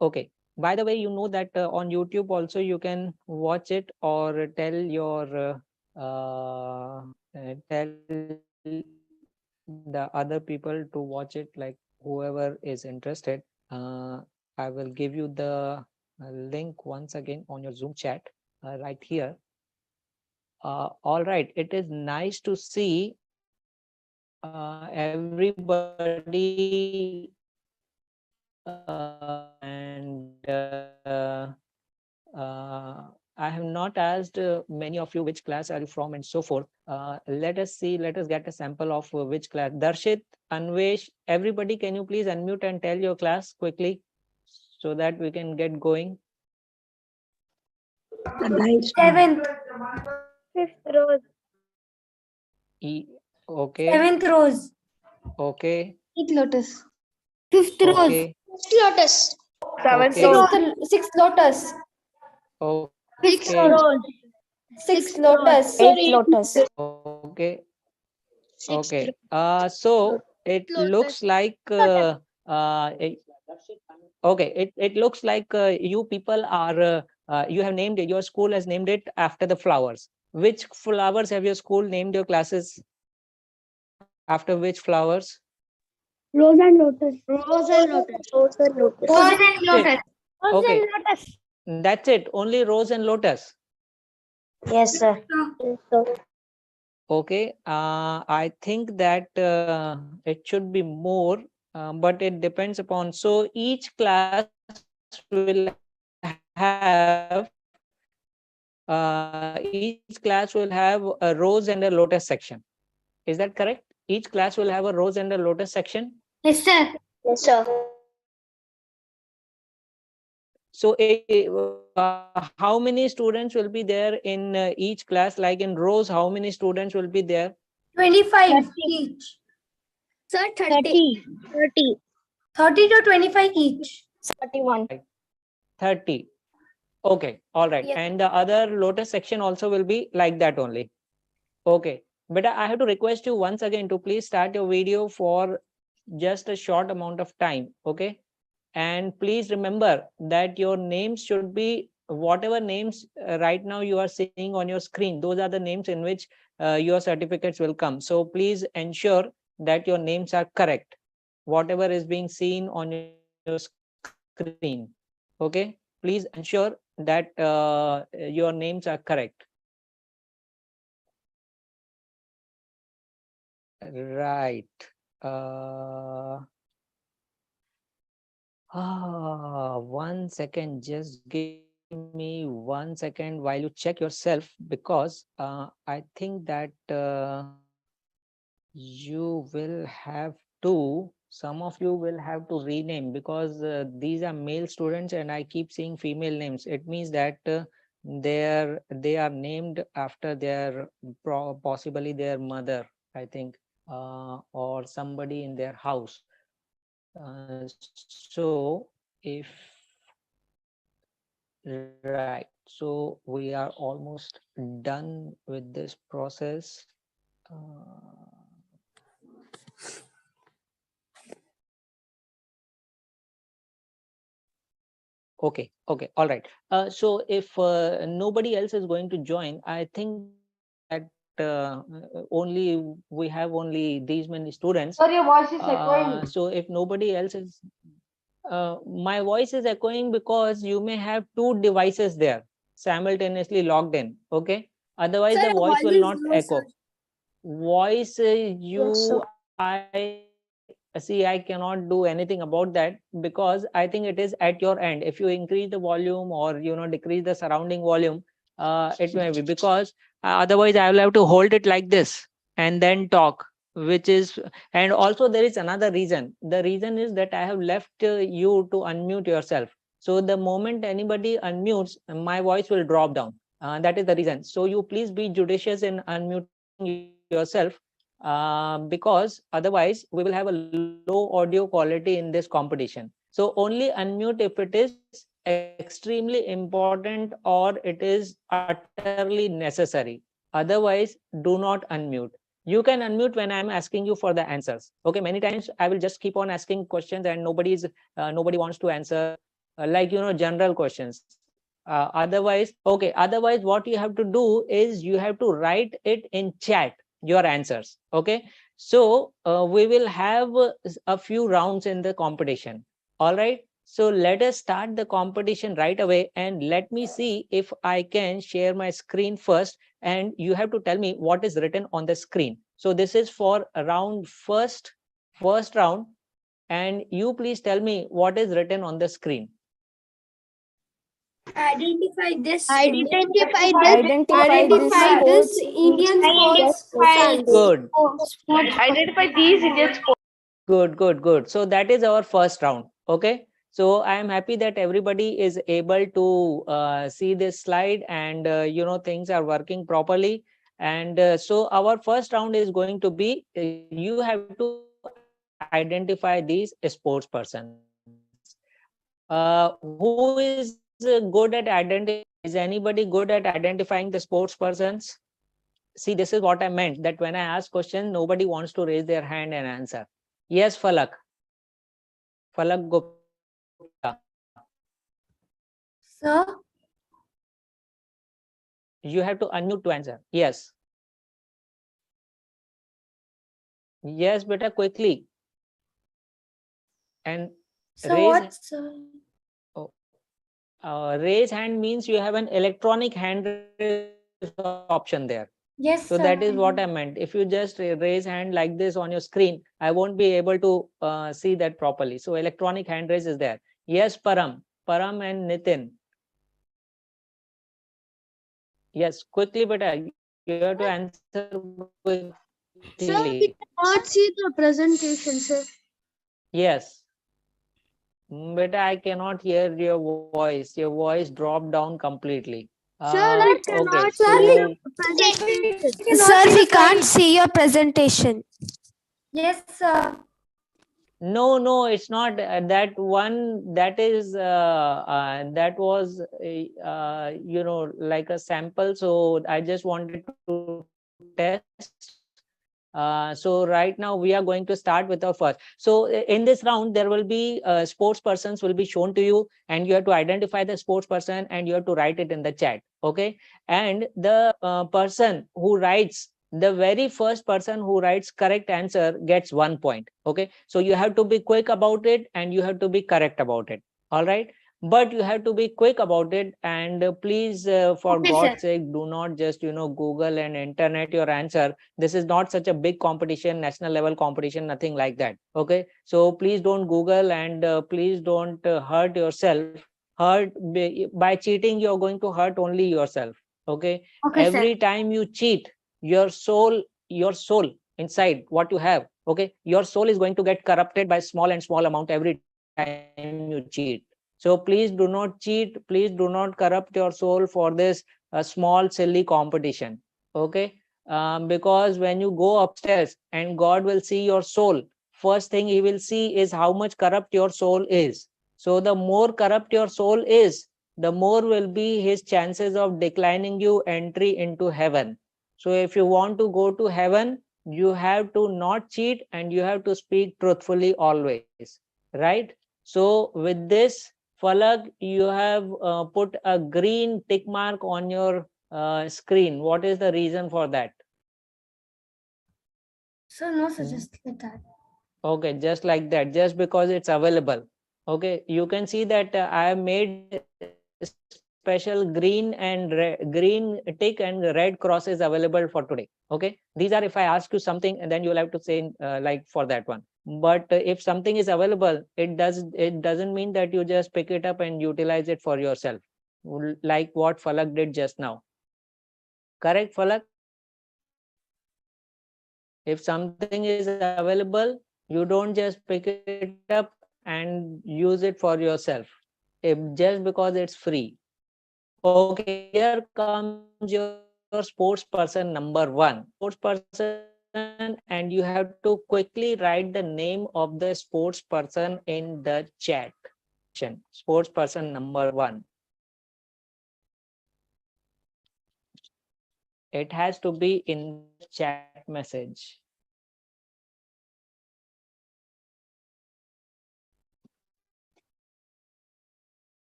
Okay. By the way, you know that on YouTube also you can watch it or tell your tell the other people to watch it, like whoever is interested. Uh, I will give you the link once again on your Zoom chat right here. All right. It is nice to see everybody and I have not asked many of you which class are you from and so forth. Let us see, let us get a sample of which class. Darshit, Anvesh, everybody, can you please unmute and tell your class quickly so that we can get going? Seventh. Fifth row. E okay, Seventh rows. okay, Eighth lotus. Fifth rows. okay, Lotus. Seventh okay, row. Sixth lotus. Fifth okay, row. Sixth lotus. Eighth lotus. okay, Sixth. okay. So it looks Lotus. like okay, it looks like you people are you have named it, your school has named it after the flowers. Which flowers have your school named your classes after? Which flowers? Rose and lotus. Rose and lotus. Rose and lotus. Rose and That's it. lotus. Okay, lotus. that's it. Only rose and lotus. Yes, sir. Yes, sir. Okay, I think that it should be more, but it depends upon. So each class will have each class will have a rose and a lotus section. Is that correct? Each class will have a rose and a lotus section. Yes, sir. Yes, sir. So how many students will be there in each class? Like in rows, how many students will be there? 25 each. Sir, 30. 30. 30 to 25 each. 31. 30. Okay, all right. Yes. And the other lotus section also will be like that only. Okay, but I have to request you once again to please start your video for just a short amount of time. Okay, and please remember that your names should be whatever names right now you are seeing on your screen. Those are the names in which your certificates will come. So please ensure that your names are correct. Whatever is being seen on your screen. Okay, please ensure that your names are correct. Right. Uh, 1 second. Just give me 1 second while you check yourself, because I think that you will have to, some of you will have to rename, because these are male students and I keep seeing female names. It means that they are named after their possibly their mother, I think, or somebody in their house. So if right, so we are almost done with this process. Okay, okay, all right. So if nobody else is going to join, I think that only we have only these many students. Sir, your voice is echoing. So if nobody else is, my voice is echoing because you may have two devices there simultaneously logged in. Okay, otherwise the voice will not echo. Voice you I see, I cannot do anything about that, because I think it is at your end. If you increase the volume or decrease the surrounding volume, it may be because otherwise I will have to hold it like this and then talk, which is. And also there is another reason. The reason is that I have left you to unmute yourself. So the moment anybody unmutes, my voice will drop down. That is the reason. So you please be judicious in unmuting yourself, because otherwise we will have a low audio quality in this competition. So only unmute if it is extremely important or it is utterly necessary. Otherwise, do not unmute. You can unmute when I'm asking you for the answers. Okay, many times I will just keep on asking questions and nobody wants to answer. like general questions. Otherwise what you have to do is you have to write it in chat, your answers. Okay, so we will have a few rounds in the competition. All right, so let us start the competition right away, and let me see if I can share my screen first, and you have to tell me what is written on the screen. So this is for round first round, and you please tell me what is written on the screen. Identify this. Identify this Indian sports. Good. Identify these Indian sports. Good. So that is our first round. Okay. So I am happy that everybody is able to see this slide, and things are working properly. And so our first round is going to be you have to identify these sports persons. Who is good at identifying? Is anybody good at identifying the sports persons? See, this is what I meant, that when I ask question, nobody wants to raise their hand and answer. Yes, Falak Gupta. Sir, You have to unmute to answer. Yes. Yes, beta, quickly. And so raise, what, sir? raise hand means you have an electronic hand raise option there. Yes, So sir. that is what I meant. If you just raise hand like this on your screen, I won't be able to see that properly. So electronic hand raise is there. Yes, Param and Nitin. Yes, quickly, beta. You have to answer quickly. Sir, we cannot see the presentation, sir. Yes. Beta, I cannot hear your voice. Your voice dropped down completely. Sir, we cannot Okay, see so presentation. Sir, we can't see your presentation. Yes, sir. no, it's not that one. That is that was like a sample. So I just wanted to test. So right now we are going to start with our first. So in this round, there will be sports persons will be shown to you, and you have to identify the sports person, and you have to write it in the chat. Okay, and the person who writes, the very first person who writes correct answer gets 1 point. Okay, so you have to be quick about it, and you have to be correct about it. All right, but you have to be quick about it, and please for Okay, God's sir. sake, do not just Google and internet your answer. This is not such a big competition, national level competition, nothing like that. Okay, so please don't Google, and please don't hurt yourself. By cheating, you're going to hurt only yourself. Okay, Okay, sir. every time you cheat, your soul inside what you have, okay, your soul is going to get corrupted by small amount every time you cheat. So please do not cheat. Please do not corrupt your soul for this small, silly competition. Okay. Because when you go upstairs and God will see your soul, first thing he will see is how much corrupt your soul is. So the more corrupt your soul is, the more will be his chances of declining you entry into heaven. So if you want to go to heaven, you have to not cheat, and you have to speak truthfully always. Right? So with this, Falak, you have put a green tick mark on your screen. What is the reason for that? Sir, no, sir, just like that. Okay, just like that, just because it's available. Okay, you can see that I have made special green green tick and red crosses available for today. Okay, these are if I ask you something, and then you will have to say like for that one. But if something is available, it doesn't mean that you just pick it up and utilize it for yourself, like what Falak did just now. Correct, Falak? If something is available, you don't just pick it up and use it for yourself, just because it's free. Okay, here comes your sports person number one. Sports person, and you have to quickly write the name of the sports person in the chat section. Sports person number one. It has to be in the chat message.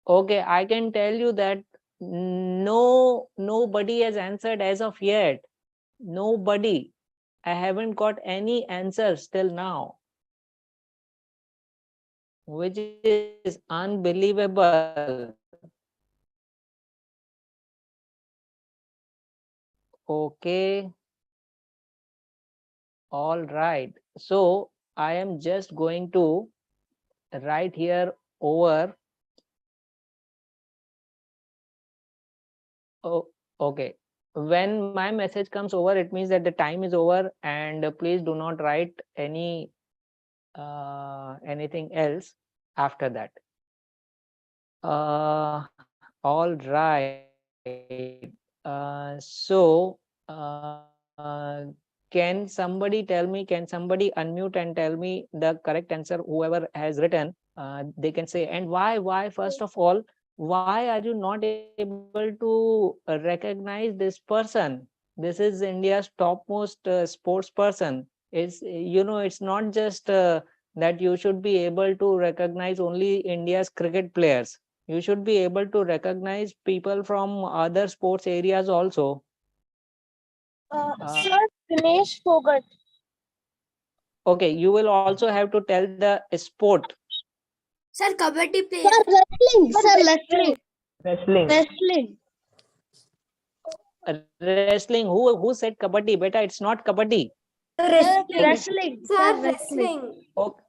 Okay, I can tell you that nobody has answered as of yet. Nobody. I haven't got any answers till now, which is unbelievable. Okay. All right. So I am just going to write here over. Oh, okay. When my message comes over, it means that the time is over, and please do not write anything else after that. All right. Can somebody tell me, can somebody unmute and tell me the correct answer? Whoever has written, they can say. And why, first of all, why are you not able to recognize this person? This is India's topmost sports person. It's not just that you should be able to recognize only India's cricket players. You should be able to recognize people from other sports areas also. Sir, Dinesh Fogart. Okay, you will also have to tell the sport. Sir, kabaddi player. Sir, wrestling. Sir, wrestling. Wrestling. Wrestling. Wrestling. Who said kabaddi? Beta, it's not kabaddi. Wrestling. Sir, wrestling. Okay.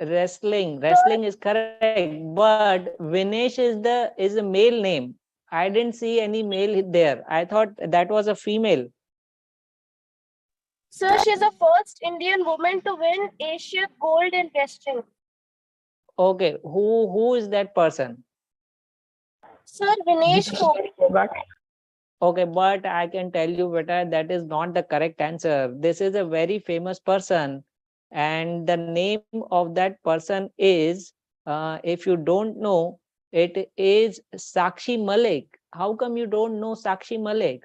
Wrestling is correct, but Vinesh is a male name. I didn't see any male there. I thought that was a female. Sir, she's the first Indian woman to win Asia gold in wrestling. Okay, who is that person? Sir, Dinesh Fogart. Okay, but I can tell you better, that is not the correct answer. This is a very famous person, and the name of that person is, if you don't know, it is Sakshi Malik. How come you don't know Sakshi Malik?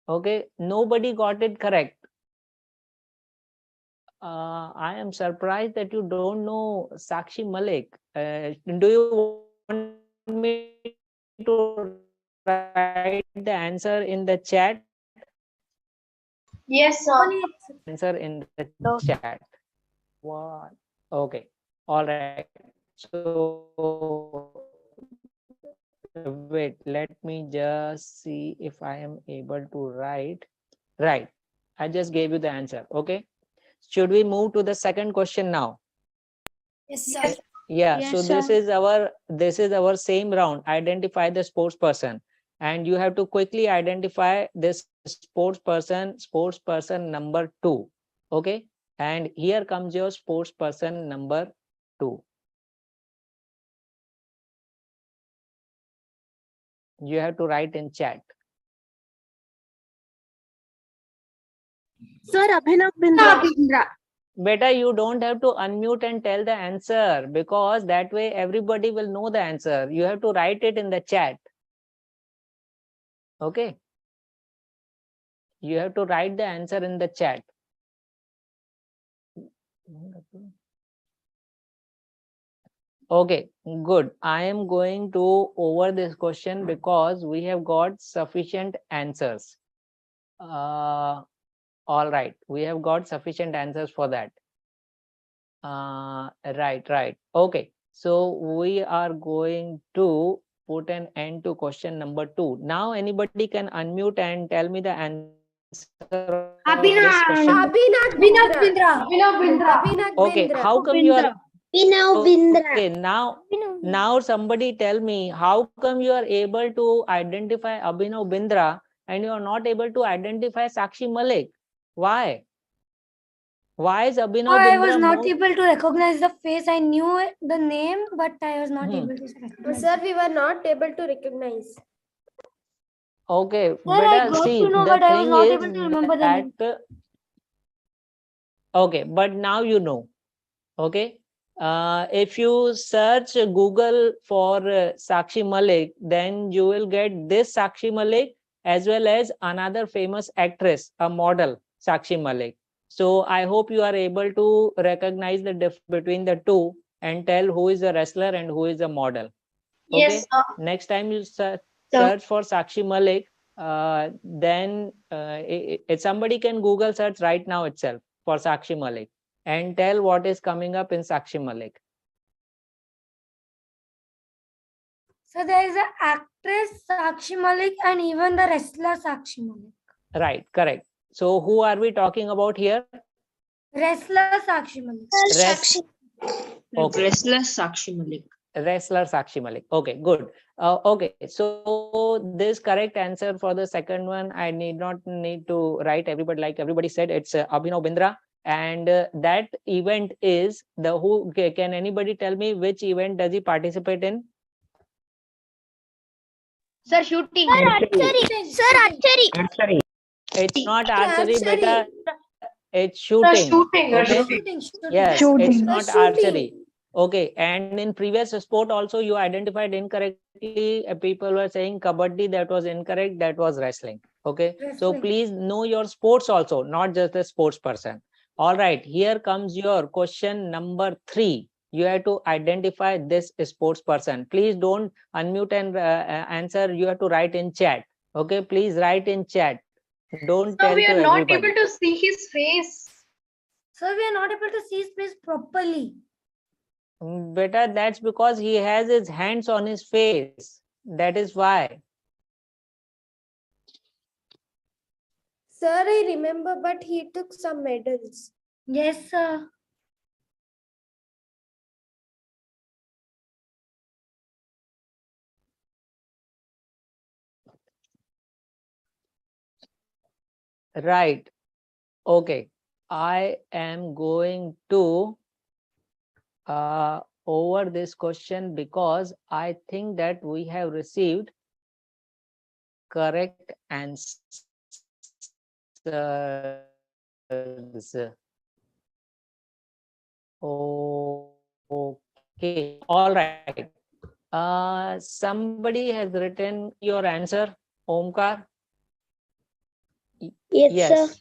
Okay, nobody got it correct. I am surprised that you don't know Sakshi Malik. Do you want me to write the answer in the chat? Yes, sir. Answer in the chat. What? Okay. All right. So wait, let me just see if I am able to write. Right. I just gave you the answer. Okay. Should we move to the second question now? Yes, sir. Yeah. Yes, So sir. this is our same round. Identify the sports person, and you have to quickly identify this sports person number 2. Okay. And here comes your sports person number 2. You have to write in chat. Sir, Abhinav Bindra. Beta, you don't have to unmute and tell the answer, because that way everybody will know the answer. You have to write it in the chat. Okay. You have to write the answer in the chat. Okay, good. I am going to over this question because we have got sufficient answers. All right, we have got sufficient answers for that. Right. Okay, so we are going to put an end to question number 2. Now anybody can unmute and tell me the answer of this question. Abhinav Bindra. Okay, how come you are Abhinav Bindra. okay? Now somebody tell me, how come you are able to identify Abhinav Bindra and you are not able to identify Sakshi Malik? Why? Why is Abhinav Bindra I was not more- able to recognize the face. I knew the name, but I was not Hmm. able to recognize. Sir, we were not able to recognize. Okay, I better got see to know, the but I was thing not is able to remember the name. that okay, but now you know. Okay, if you search Google for Sakshi Malik, then you will get this Sakshi Malik as well as another famous actress, a model, Sakshi Malik. So I hope you are able to recognize the difference between the two. and tell who is a wrestler and who is a model. Okay. Yes, sir. Next time you Sir. search for Sakshi Malik, then somebody can Google search right now itself for Sakshi Malik and tell what is coming up in Sakshi Malik. So there is an actress Sakshi Malik and even the wrestler Sakshi Malik. Right, correct. So who are we talking about here? Wrestler Sakshi Malik. Okay. Wrestler Sakshi Malik. Wrestler Sakshi Malik. Okay, good. Okay, so this correct answer for the second one, I need to write everybody, like everybody said, it's Abhinav Bindra. And that event is can anybody tell me which event does he participate in? Sir, shooting. Archery. It's not archery, Archery. beta. It's shooting. Shooting. Okay? Shooting. Yes, Shooting. it's not Shooting. archery. Okay, and in previous sport also you identified incorrectly. People were saying kabaddi, that was incorrect, that was wrestling. Okay, so Wrestling. please know your sports also, not just the sports person. All right, here comes your question number 3. You have to identify this sports person. Please don't unmute and answer. You have to write in chat. Okay, please write in chat. Don't Sir, tell we to are not everybody. able to see his face. So we are not able to see his face properly. Beta, that's because he has his hands on his face. That is why. Sir, I remember, but he took some medals. Yes, sir. Right. Okay. I am going to over this question because I think that we have received correct answers. Okay. All right. Somebody has written your answer, Omkar. Yes.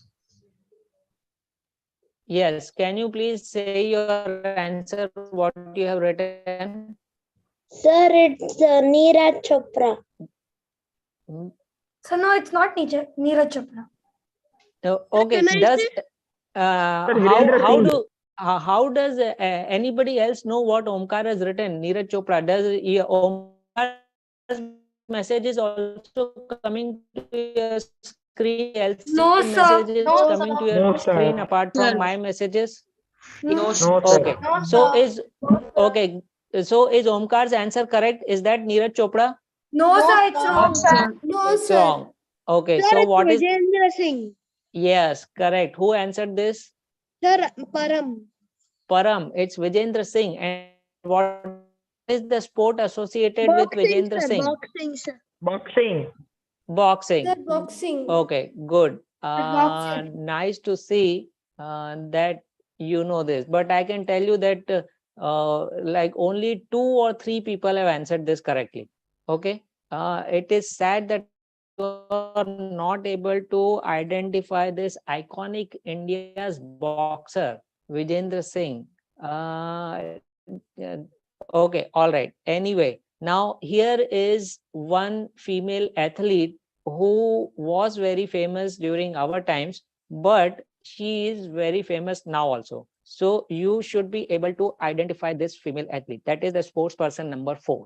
Yes. Can you please say your answer, what you have written? Sir, it's Neeraj Chopra. So no, it's not Neeraj Chopra. Okay. can I Does say- how does anybody else know what Omkar has written? Neeraj Chopra. Does Omkar's message is also coming to your screen? Else No, sir. messages No, coming sir. to your No, sir. screen apart from Sir. my messages? No, Okay. No, So sir. is okay. So is Omkar's answer correct? Is that Neeraj Chopra? No, No, sir, it's sir. wrong. Sir. No, It's sir. wrong. Okay. Sir, So it's what is? Vijayendra Singh. Yes, correct. Who answered this? Sir, Param. Param. It's Vijayendra Singh. And what is the sport associated with Vijayendra Singh? Boxing, sir. Boxing. Boxing. Sir, boxing. Okay, good. boxing. Nice to see that you know this. But I can tell you that like only 2 or 3 people have answered this correctly. Okay. It is sad that you are not able to identify this iconic India's boxer, Vijayendra Singh. Okay, all right. Anyway, now here is one female athlete who was very famous during our times, but she is very famous now also. So you should be able to identify this female athlete. That is the sports person number 4.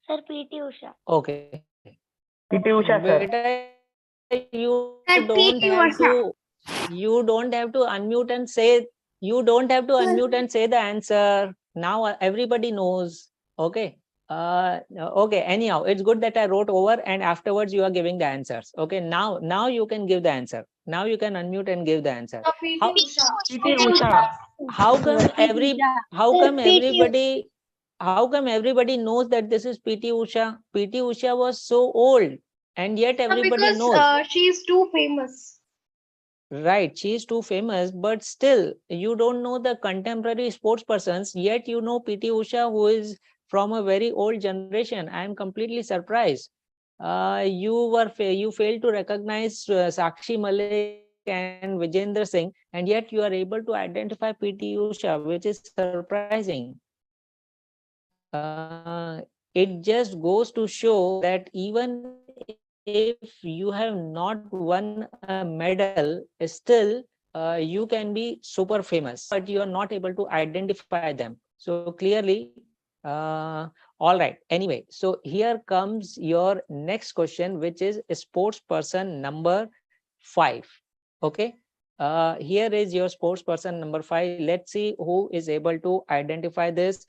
Sir, PT Usha. Okay. PT Usha, sir. Beta, you Sir, don't PT have Usha. to unmute and say the answer. Now everybody knows. Okay. Okay. Anyhow, it's good that I wrote over and afterwards you are giving the answers. Okay. Now you can give the answer. Now you can unmute and give the answer. Sir, PT How- Usha. PT Usha. How come PT. how come everybody knows that this is PT Usha? PT Usha was so old and yet everybody Because knows. she is too famous. Right, she is too famous, but still you don't know the contemporary sports persons, yet you know PT Usha, who is from a very old generation. I am completely surprised. You failed to recognize Sakshi Malik and Vijendra Singh, and yet you are able to identify PT Usha, which is surprising. It just goes to show that even if you have not won a medal, still you can be super famous, but you are not able to identify them. So clearly, all right. Anyway, so here comes your next question, which is sports person number 5. Okay. Here is your sports person number 5. Let's see who is able to identify this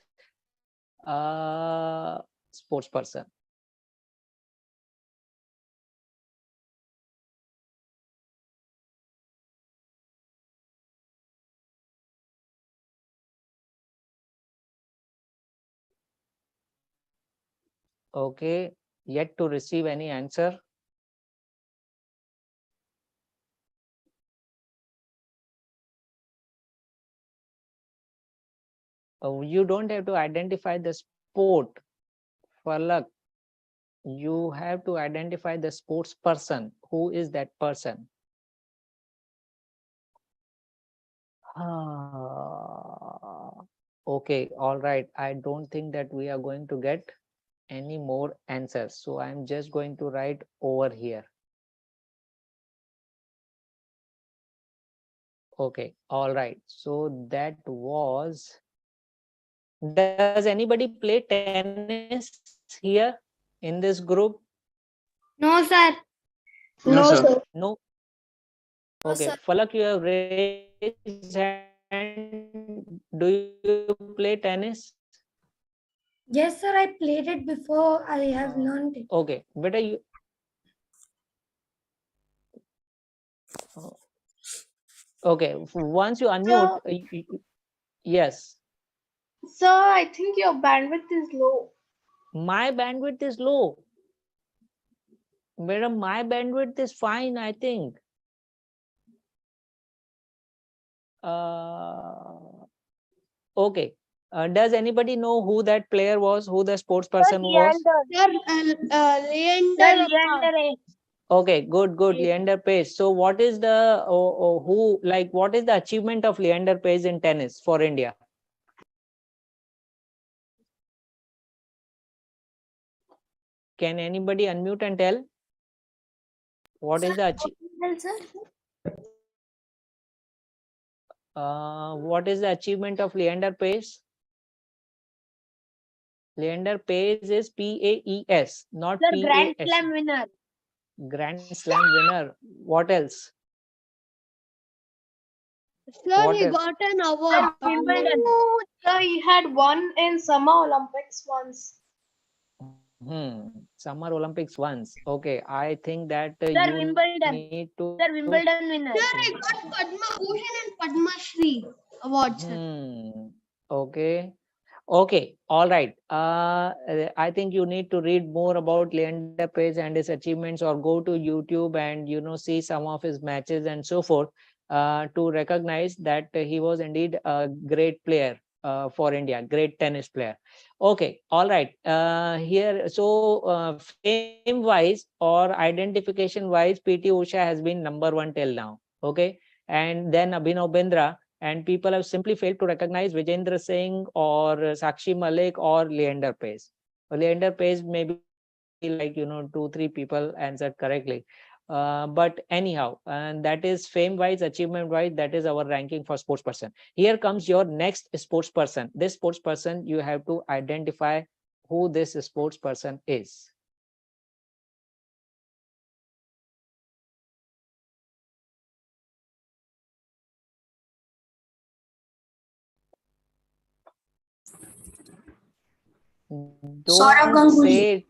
sports person. Okay, yet to receive any answer. You don't have to identify the sport for luck. You have to identify the sports person. Who is that person? Okay, all right. I don't think that we are going to get any more answers. So I'm just going to write over here. Okay, all right. So that was. Does anybody play tennis here in this group? No, sir. No, sir. No. No, Okay, sir. Falak, you have raised hand. Do you play tennis? Yes, sir. I played it before. I have learned it. Okay, better you. Okay, once you unmute, yes, Sir, I think your bandwidth is low. my bandwidth is low. Madam, my bandwidth is fine, I think. Okay. Does anybody know who that player was, who the sports person was? Sir, Leander. Okay, good, good. Leander Paes. So what is the what is the achievement of Leander Paes in tennis for India? Can anybody unmute and tell? What is the what is the achievement of Leander Paes? Leander Paes is Paes, not Sir, Grand PAS. Slam winner. Grand Slam winner. What else? Sir, What he else? got an award. Wimbledon. Sir, he had won in Summer Olympics once. Summer Olympics once. Okay, I think that Sir, you Wimbledon. need to. Sir, Wimbledon winner. Sir, he got Padma Bhushan and Padma Shri awards. Okay. Okay. All right. I think you need to read more about Leander Paes and his achievements, or go to YouTube and see some of his matches and so forth, to recognize that he was indeed a great player for India, great tennis player. Okay. All right. Here, so fame wise or identification wise, PT Usha has been number 1 till now. Okay. And then Abhinav Bindra, and people have simply failed to recognize Vijendra Singh or Sakshi Malik or Leander Paes. Leander Paes maybe like 2-3 people answered correctly. But anyhow, and that is fame wise, achievement wise, that is our ranking for sports person. Here comes your next sports person. This sports person, you have to identify who this sports person is. Don't say it.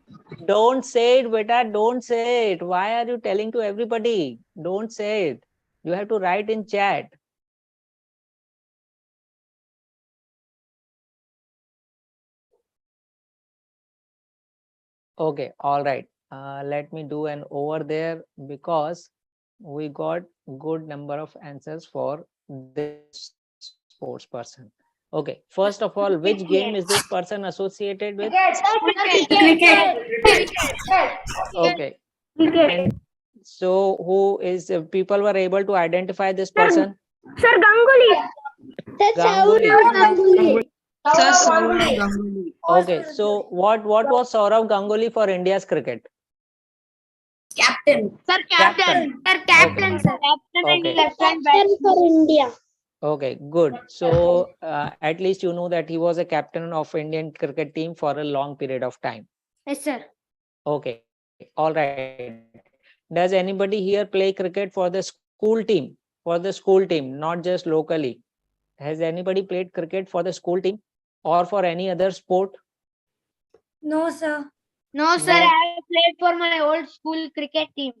Don't say it, beta. Don't say it. Why are you telling to everybody? Don't say it. You have to write in chat. Okay, all right. Let me do an over there, because we got good number of answers for this sports person. Okay, first of all, which game is this person associated with? Okay, and so who is people were able to identify this person? Sir, Ganguly. Ganguly. Ganguly. Okay, so what was Saurav Ganguly for India's cricket? Captain. Sir, Captain. Sir, captain, sir. Captain and Okay. left-hand batsman. for India. Okay, good. So at least you know that he was a captain of Indian cricket team for a long period of time. Yes, sir. Okay, all right. Does anybody here play cricket for the school team? For the school team, not just locally. Has anybody played cricket for the school team or for any other sport? No, sir. No, sir, No. I played for my old school cricket team.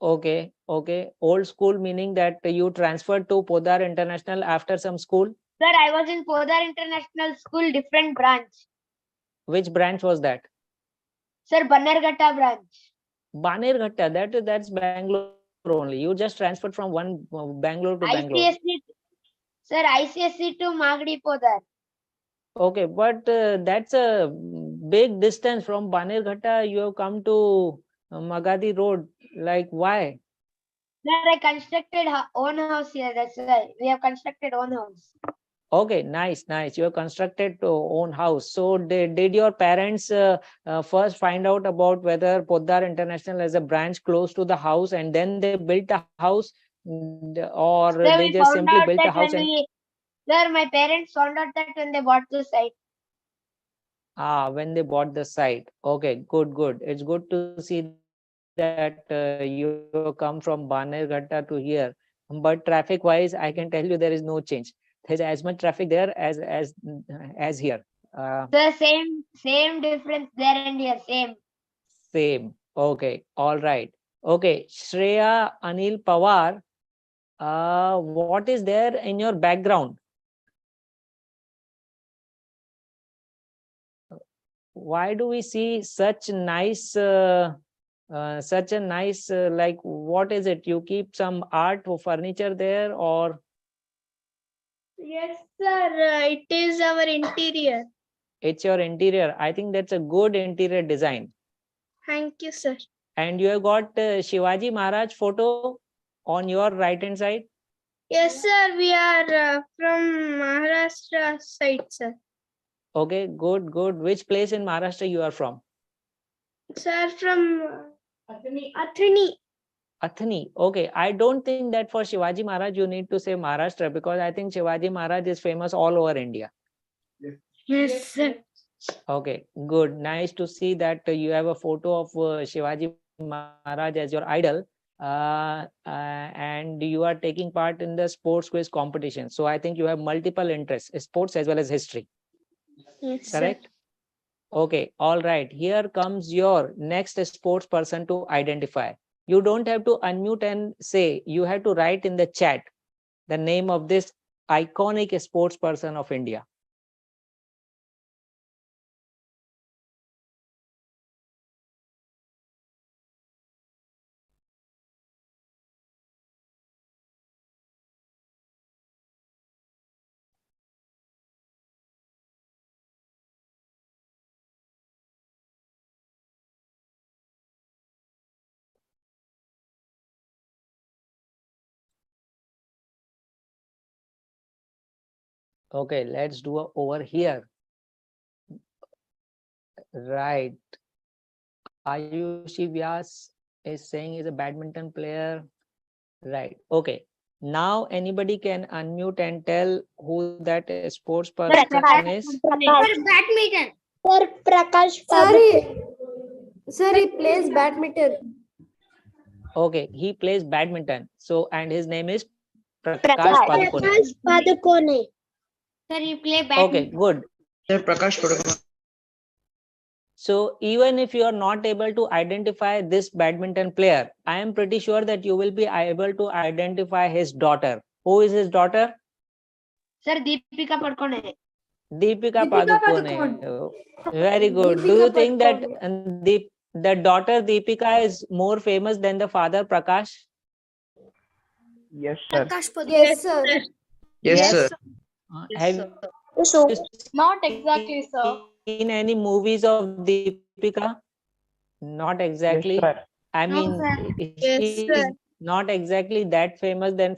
Okay, okay. Old school meaning that you transferred to Podar International after some school. Sir, I was in Podar International School, different branch. Which branch was that? Sir, Bannerghatta branch. Banerghatta. That's Bangalore only. You just transferred from one Bangalore to Bangalore. ICSC. Sir, ICSC to Magadi Podar. Okay, but that's a big distance from Banerghatta. You have come to Magadi Road. Like why? Sir, I constructed own house here. That's why we have constructed own house. Okay, nice, nice. You have constructed your own house. So did your parents first find out about whether Poddar International has a branch close to the house and then they built a house, or Sir, they we just found simply out built a that house when and sir, my parents found out that when they bought the site. when they bought the site. Okay, good, good. It's good to see that you come from Banerghatta to here. But traffic wise, I can tell you there is no change. There's as much traffic there as here. Sir, same difference there and here, same. Same. Okay. All right. Okay. Shreya Anil Pawar, what is there in your background? Why do we see such nice, such a nice, like, what is it? You keep some art or furniture there, or Yes, sir. It is our interior. it's your interior? I think that's a good interior design. Thank you, sir. And you have got Shivaji Maharaj photo on your right hand side. Yes, sir. We are from Maharashtra side, sir. Okay, good, good. Which place in Maharashtra you are from? Sir, from Athani. Athani. Okay, I don't think that for Shivaji Maharaj you need to say Maharashtra, because I think Shivaji Maharaj is famous all over India. Yes, sir. Okay, good. Nice to see that you have a photo of Shivaji Maharaj as your idol, and you are taking part in the sports quiz competition. So I think you have multiple interests, sports as well as history. Yes, Correct? Okay, all right. Here comes your next sports person to identify. You don't have to unmute and say, you have to write in the chat the name of this iconic sports person of India. Okay, let's do over here. Right. Ayushi Vyas is saying he's a badminton player. Right. Okay. Now anybody can unmute and tell who that sports person is. Badminton. Sir, Prakash. Sir, he plays badminton. Okay, he plays badminton. So, and his name is Prakash Padukone. Padukone. Sir, you play badminton. Okay, good. Sir, Prakash Padukone. So even if you are not able to identify this badminton player, I am pretty sure that you will be able to identify his daughter. Who is his daughter? Sir, Deepika Padukone. Deepika Deepika Padukone. Very good. Do you think that the daughter Deepika is more famous than the father Prakash? Yes, sir. Yes, sir. Yes, sir. Have So, you Not exactly, sir. seen any movies of Deepika? Not Yes, exactly. sir. I No, mean, sir. she is not exactly that famous. Then,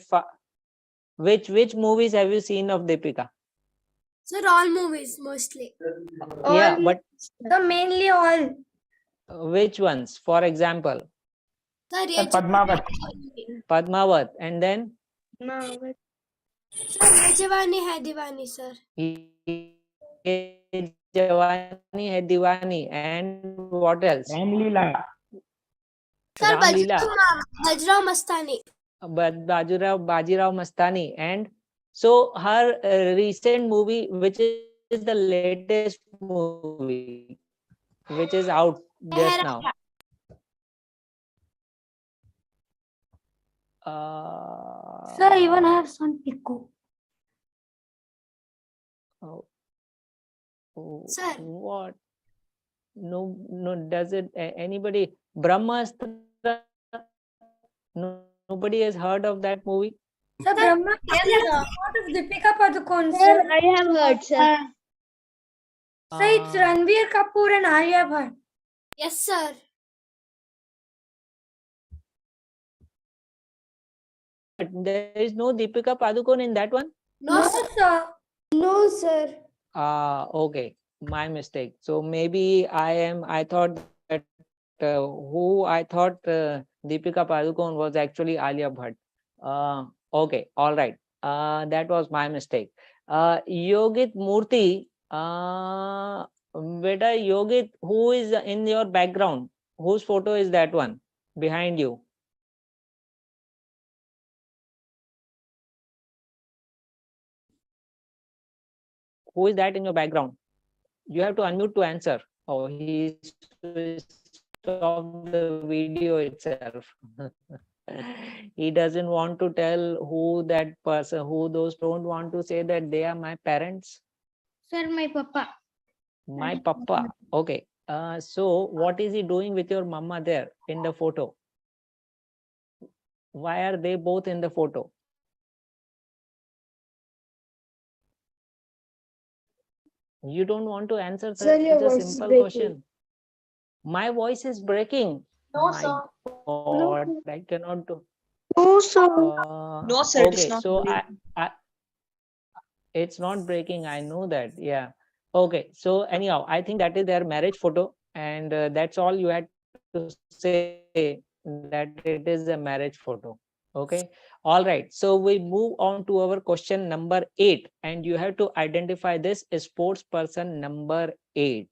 which movies have you seen of Deepika? Sir, all movies mostly. Yeah, All, but the mainly all. which ones? For example, Sir, Sir, Padmavat. Padmavat, and then Sir, Ye Jawani Hai Diwani, sir. Ye Jawani Hai Diwani, and what else? Ram Leela. Sir, Ram Leela, Bajrao Mastani. Bajirao Mastani, and so her recent movie, which is the latest movie, which is out just now. Sir, even I have son Piku. Oh, Sir. what? No, does it anybody? Brahmastra? Nobody has heard of that movie. Sir, Brahma. Yes, sir. What is Deepika Padukone, sir? I have heard, sir. Sir, it's Ranbir Kapoor and Alia Bhatt. Yes, sir. But there is no Deepika Padukone in that one. No, sir. No, sir. Okay, my mistake. So maybe I thought that who I thought Deepika Padukone was actually Alia Bhatt. Okay, all right. That was my mistake. Yogit Murthy, beta Yogit, who is in your background? Whose photo is that one behind you? Who is that in your background? You have to unmute to answer. Oh, he switched off the video itself. He doesn't want to tell who that person, who those don't want to say that they are my parents. Sir, my papa. My papa. Okay. So what is he doing with your mama there in the photo? Why are they both in the photo? You don't want to answer such a simple question. My voice is breaking. No, My sir. God, I cannot do. No, sir. No, sir, it is Okay, not so breaking. it's not breaking. I know that. Yeah. Okay. So anyhow, I think that is their marriage photo, and that's all you had to say, that it is a marriage photo. Okay. All right. So we move on to our question number 8, and you have to identify this sports person number 8.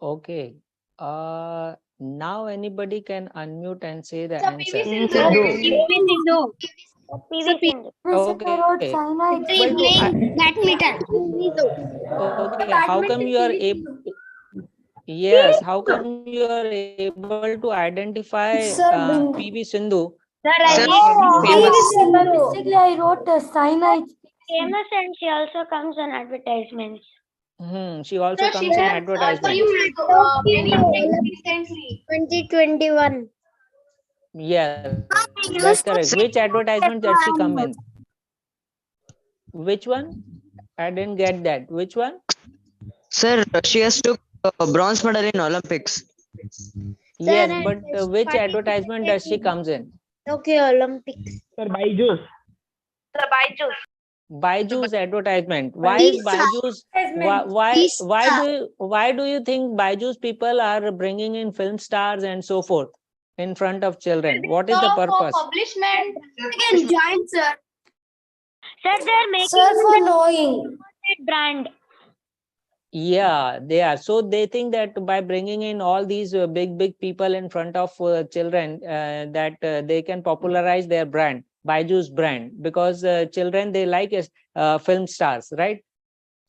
Okay. Now anybody can unmute and say the answer. PV Sindhu. PV Sindhu. Okay. Badminton. Okay. How come you are able? Yes. How come you are able to identify PV Sindhu? Sir, Sir, famous. Basically, I wrote a cyanide. Famous, and she also comes on advertisements. She also Sir, comes she in has advertisement. achieved many things recently. 2021. Yes, that's correct. Which advertisement does she come in? Which one? I didn't get that. Which one? Sir, she has took bronze medal in Olympics. Yes, but which advertisement does she comes in? Okay, Olympics. Sir, Byju's. The Byju's. Byju's advertisement. Why is Byju's? Why do you think Byju's people are bringing in film stars and so forth in front of children? What is the For purpose? publishment. Again, join, sir. Sir, they're making Sir, for a knowing. brand. Yeah, they are. So they think that by bringing in all these big people in front of children, that they can popularize their brand, Byju's brand, because children, they like film stars, right?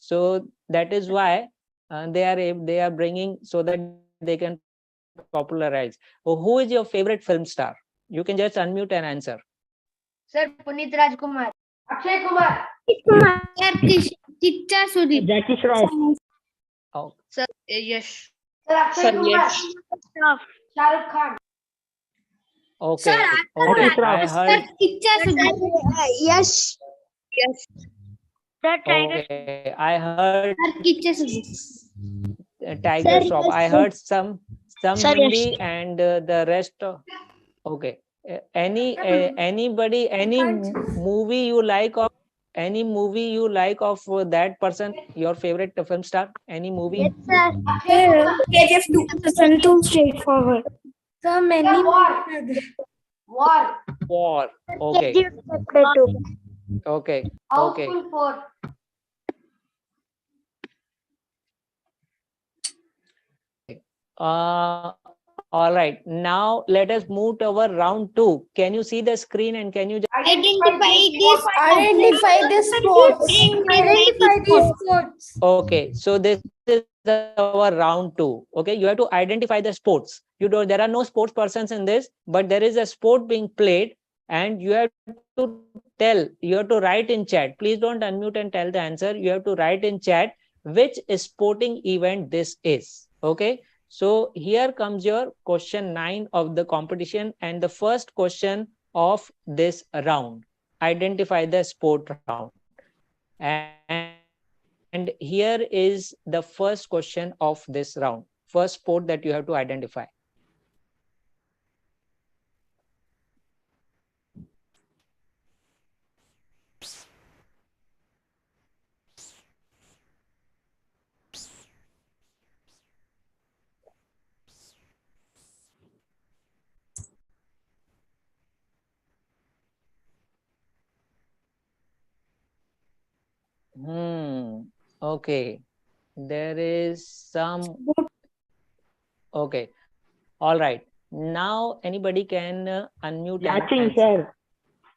So that is why they are bringing, so that they can popularized. Who is your favorite film star? You can just unmute and answer. Sir, Puneet Rajkumar. Akshay Kumar. Sir, Kicha Sudeep. Jackie Shroff. Oh, Sir, Yash. Sir, Akshay Kumar. Shah Rukh Khan. okay. Sir, Okay. Jackie Shroff. I heard. Kicha Sudeep. Yes. Yes. Okay. I heard Sir, Kicha Sudeep. Tiger Sir, Shroff. yes, I sir. heard some Sir, Hindi yes. and the rest. Okay. Anybody, any movie you like of that person, your favorite film star? Any movie? Sir, KGF 2. Sir, too straightforward. Sir, many. Sir, War. War. War. Okay. Okay. Okay. Houseful 4. All right. Now let us move to our round 2. Can you see the screen and can you just Identify the sports. Identify the sports. okay, so this is our round 2. Okay, you have to identify the sports. There are no sports persons in this, but there is a sport being played, and you have to write in chat. Please don't unmute and tell the answer. You have to write in chat which sporting event this is. Okay, so here comes your question 9 of the competition, and the first question of this round. Identify the sport round. And here is the first question of this round. First sport that you have to identify. Okay. There is some. Okay. All right. Now anybody can unmute and Yachting, answer.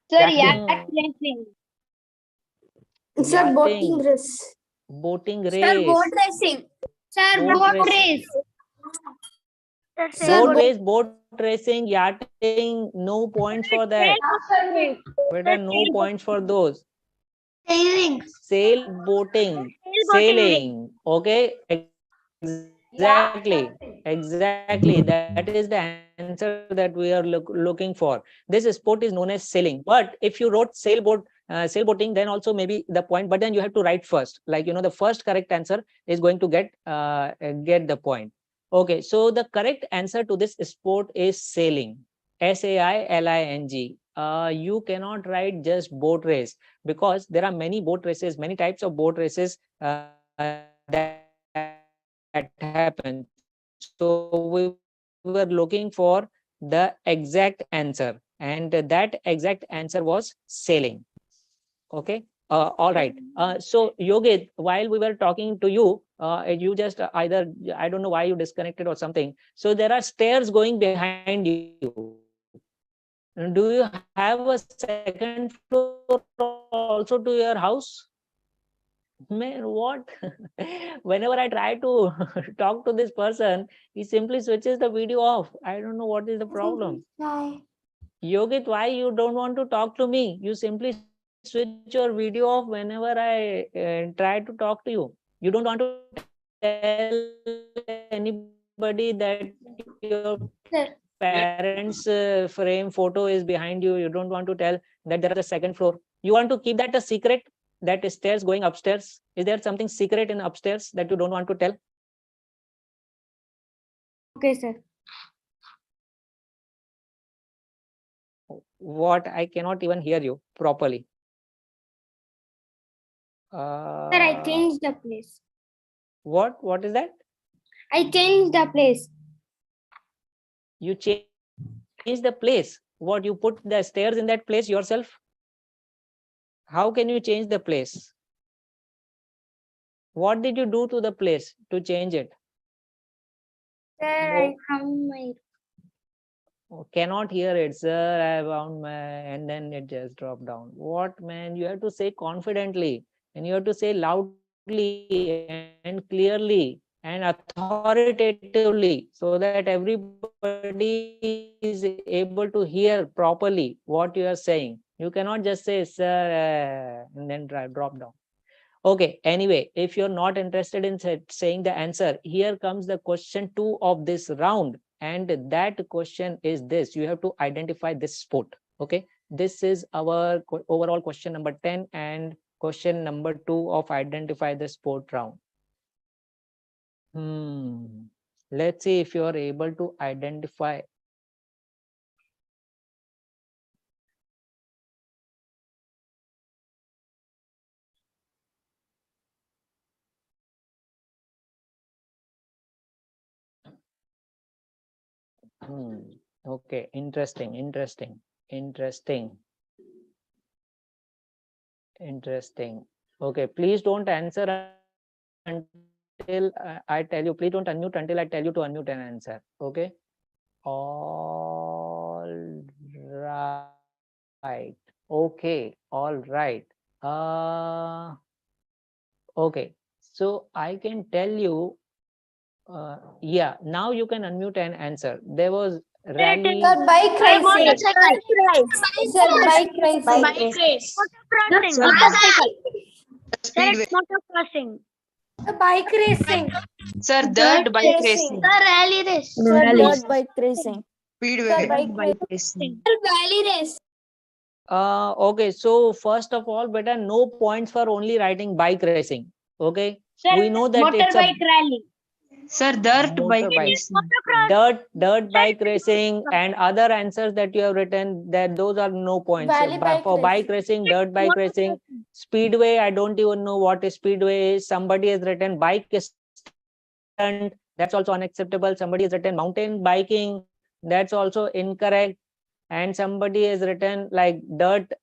sir. Sir, Yachting. Sir, boating Yachting. race. Boating Sir, race. boat racing. Sir, Boat boat racing. race. Boat racing, yachting, no points for that. Better no points for those. Sailing. Sail boating, sailing. Okay, exactly. That is the answer that we are looking for. This sport is known as sailing. But if you wrote sailboating, then also maybe the point. But then you have to write first. Like the first correct answer is going to get the point. Okay, so the correct answer to this sport is sailing. SAILING. You cannot write just boat race, because there are many boat races, many types of boat races that happen. So we were looking for the exact answer, and that exact answer was sailing. Okay. All right. So Yogit, while we were talking to you, you just either, I don't know why you disconnected or something. So there are stairs going behind you. Do you have a second floor also to your house? Man, what? Whenever I try to talk to this person, he simply switches the video off. I don't know what is the problem. Yogit, why you don't want to talk to me? You simply switch your video off whenever I try to talk to you. You don't want to tell anybody that your parents' frame photo is behind you. You don't want to tell that there is a second floor. You want to keep that a secret, that stairs going upstairs. Is there something secret in upstairs that you don't want to tell? Okay, sir. What? I cannot even hear you properly. Sir, I changed the place. What? What is that? I changed the place. You change the place. What? You put the stairs in that place yourself? How can you change the place? What did you do to the place to change it? Sir, I found my. Oh, cannot hear it, sir. I found my, and then it just dropped down. What, man? You have to say confidently, and you have to say loudly and clearly, and authoritatively, so that everybody is able to hear properly what you are saying. You cannot just say, sir, and then drop down. Okay, anyway, if you're not interested in saying the answer, here comes the question 2 of this round. And that question is this: you have to identify this sport. Okay, this is our overall question number 10 and question number 2 of identify the sport round. Let's see if you are able to identify. Okay, interesting. Okay, please don't answer until I tell you. Please don't unmute until I tell you to unmute and answer. Okay. All right. Okay. All right. Okay. So I can tell you. Yeah. Now you can unmute and answer. There was rally. Sir, bike racing. Sir, bike racing. Bike race. Speedway. Motocrossing. The bike racing. Sir, dirt bike racing. Rally race. Sir, dirt bike racing. Speedway. Sir, bike racing. Valley race. Okay, so first of all, better no points for only writing bike racing. Okay, we know that it's a rally. Sir, dirt bike motorbike. racing. Dirt bike racing and other answers that you have written, that those are no points. Valley bike For bike racing, dirt bike racing, speedway, I don't even know what is speedway is. Somebody has written bike stunt, that's also unacceptable. Somebody has written mountain biking, that's also incorrect. And somebody has written like dirt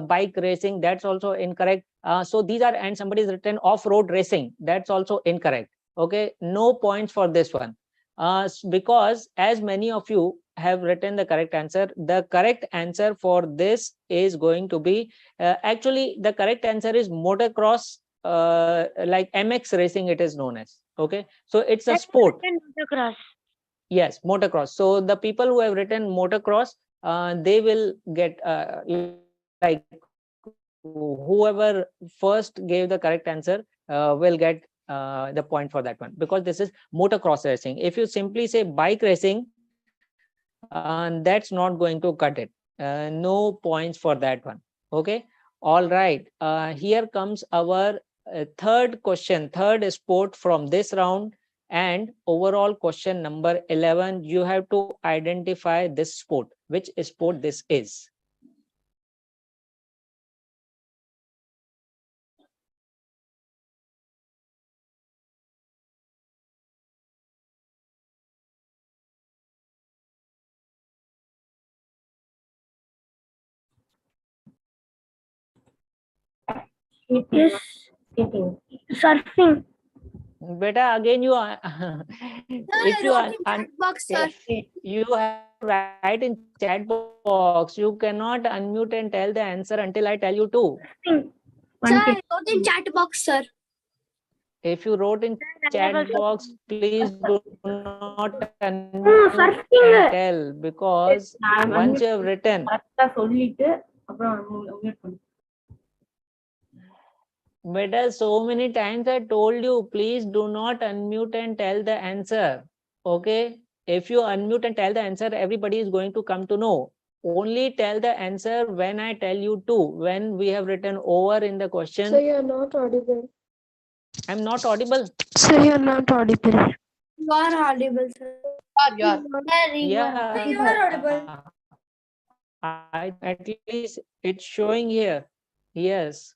bike racing, that's also incorrect. So these are, and somebody has written off-road racing, that's also incorrect. Okay, no points for this one. Because as many of you have written the correct answer, the correct answer for this is going to be, actually the correct answer is motocross, like MX racing it is known as. Okay, so it's a sport. Motocross. Yes, motocross. So the people who have written motocross, they will get like whoever first gave the correct answer will get the point for that one, because this is motocross racing. If you simply say bike racing, that's not going to cut it. No points for that one. Okay, all right. Here comes our third question, third sport from this round, and overall question number 11. You have to identify this sport, which sport this is. It is surfing. Beta, again you are if you are you have to write in chat box. You cannot unmute and tell the answer until I tell you to. In chat box, sir. If you wrote in chat box, please do not unmute and tell, because once you have written, better, so many times I told you, please do not unmute and tell the answer. Okay, if you unmute and tell the answer, everybody is going to come to know. Only tell the answer when I tell you to, when we have written over in the question. Sir, you are not audible. I'm not audible. Sir, you are not audible. You are audible, sir. Yeah. Yeah, You are audible. at least it's showing here. Yes.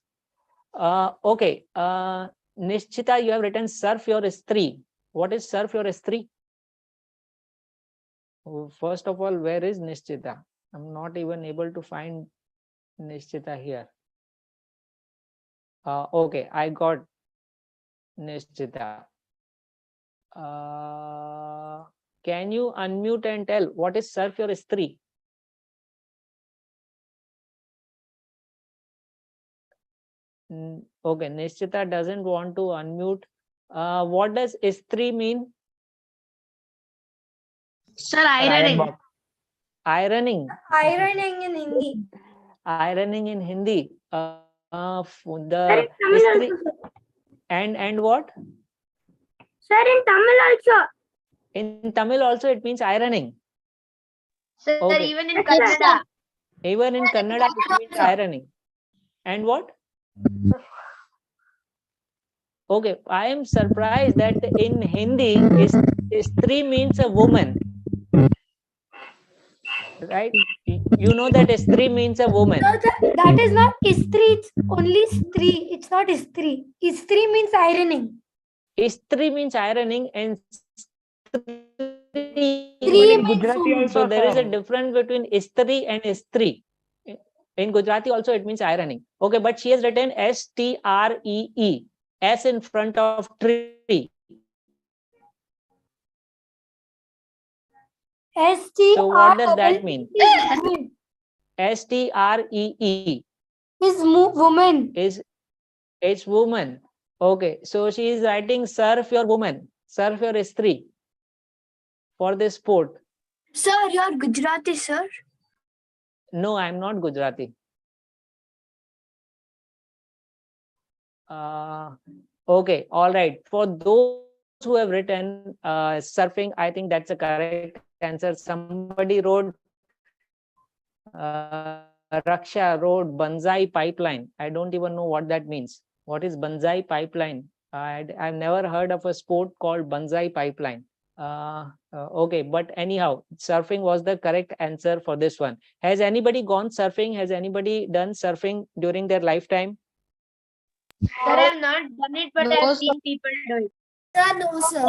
Okay. Nishchita, you have written surf your S3. What is surf your S3? First of all, where is Nishchita? I'm not even able to find Nishchita here. Okay, I got Nishchita. Can you unmute and tell what is surf your S3? Okay, Nishchita doesn't want to unmute. What does istri mean? Sir, Iron box. Ironing. Ironing in Hindi. Ironing in Hindi. Sir, The in Tamil istri also, sir. and what? Sir, in Tamil also. In Tamil also it means ironing. Sir, Okay. even in Kannada. Even in Kannada it means ironing. And what? Okay, I am surprised that in Hindi istri means a woman. Right? You know that istri means a woman. No, that is not istri, it's only stri. It's not istri. Istri means ironing. Istri means ironing and stri Means Gujarati woman. also, so there is a sir. difference between istri and istri. In Gujarati also it means ironing. Okay, but she has written STREE, S in front of tree. So what does that mean? STREE Is woman. is woman. Okay, so she is writing serve your woman, serve your istri for this sport. Sir, you are Gujarati, sir. No, I am not Gujarati. Okay, all right. For those who have written surfing, I think that's a correct answer. Somebody wrote Raksha wrote Banzai pipeline. I don't even know what that means. What is Banzai pipeline? I've never heard of a sport called Banzai pipeline. Okay, but anyhow, surfing was the correct answer for this one. Has anybody gone surfing? Has anybody done surfing during their lifetime? Sir, I have not done it, but I have seen people do it. Sir, no, sir.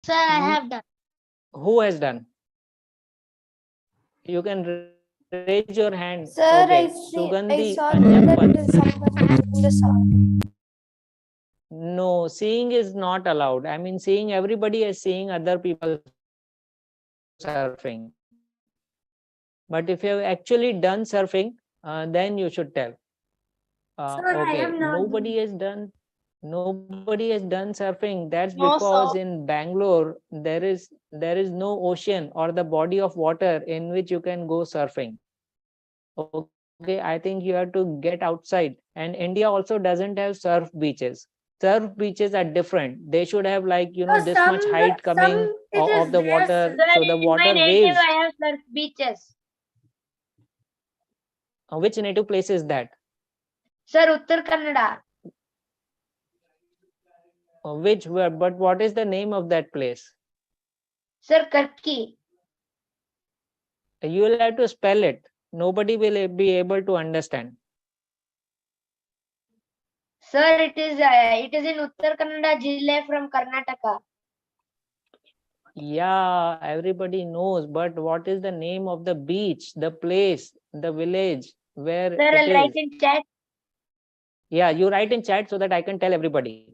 Sir, I have done. Who has done? You can raise your hand. Sir, Okay. I Sugandhi saw Anjappan. that someone in the song. No, seeing is not allowed. I mean, seeing, everybody is seeing other people surfing. But if you have actually done surfing, then you should tell. Sir, I Okay, have not nobody has done surfing. That's No, because sir. in Bangalore there is no ocean or the body of water in which you can go surfing. Okay, I think you have to get outside. And India also doesn't have surf beaches. Surf beaches are different. They should have, like, you know, this much height coming of the water, so the water waves. I have surf beaches. Which native place is that? Sir, Uttar Kannada. But what is the name of that place? Sir, Karki. You will have to spell it. Nobody will be able to understand. Sir, it is in Uttar Kannada Jilla from Karnataka. Yeah, everybody knows, but what is the name of the beach, the place, the village where Sir, I'll it write is? in chat. Yeah, you write in chat so that I can tell everybody.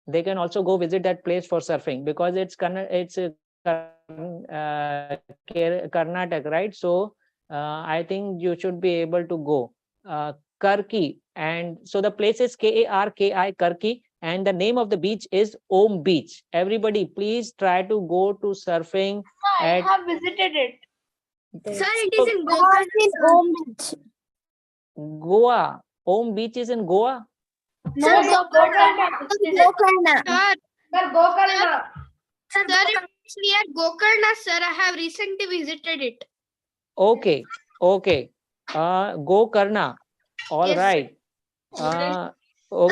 They can also go visit that place for surfing, because it's Karnataka, right? So I think you should be able to go. Karki, and so the place is Karki, Karki, and the name of the beach is Om Beach. Everybody, please try to go to surfing. I have visited it. Sir, it is in Goa. Goa. Om Beach is in Goa. No, sir, Gokarna. Sir, Gokarna. Sir, it's near Gokarna, sir. I have recently visited it. Okay, okay. Gokarna. All Yes, right. Okay. So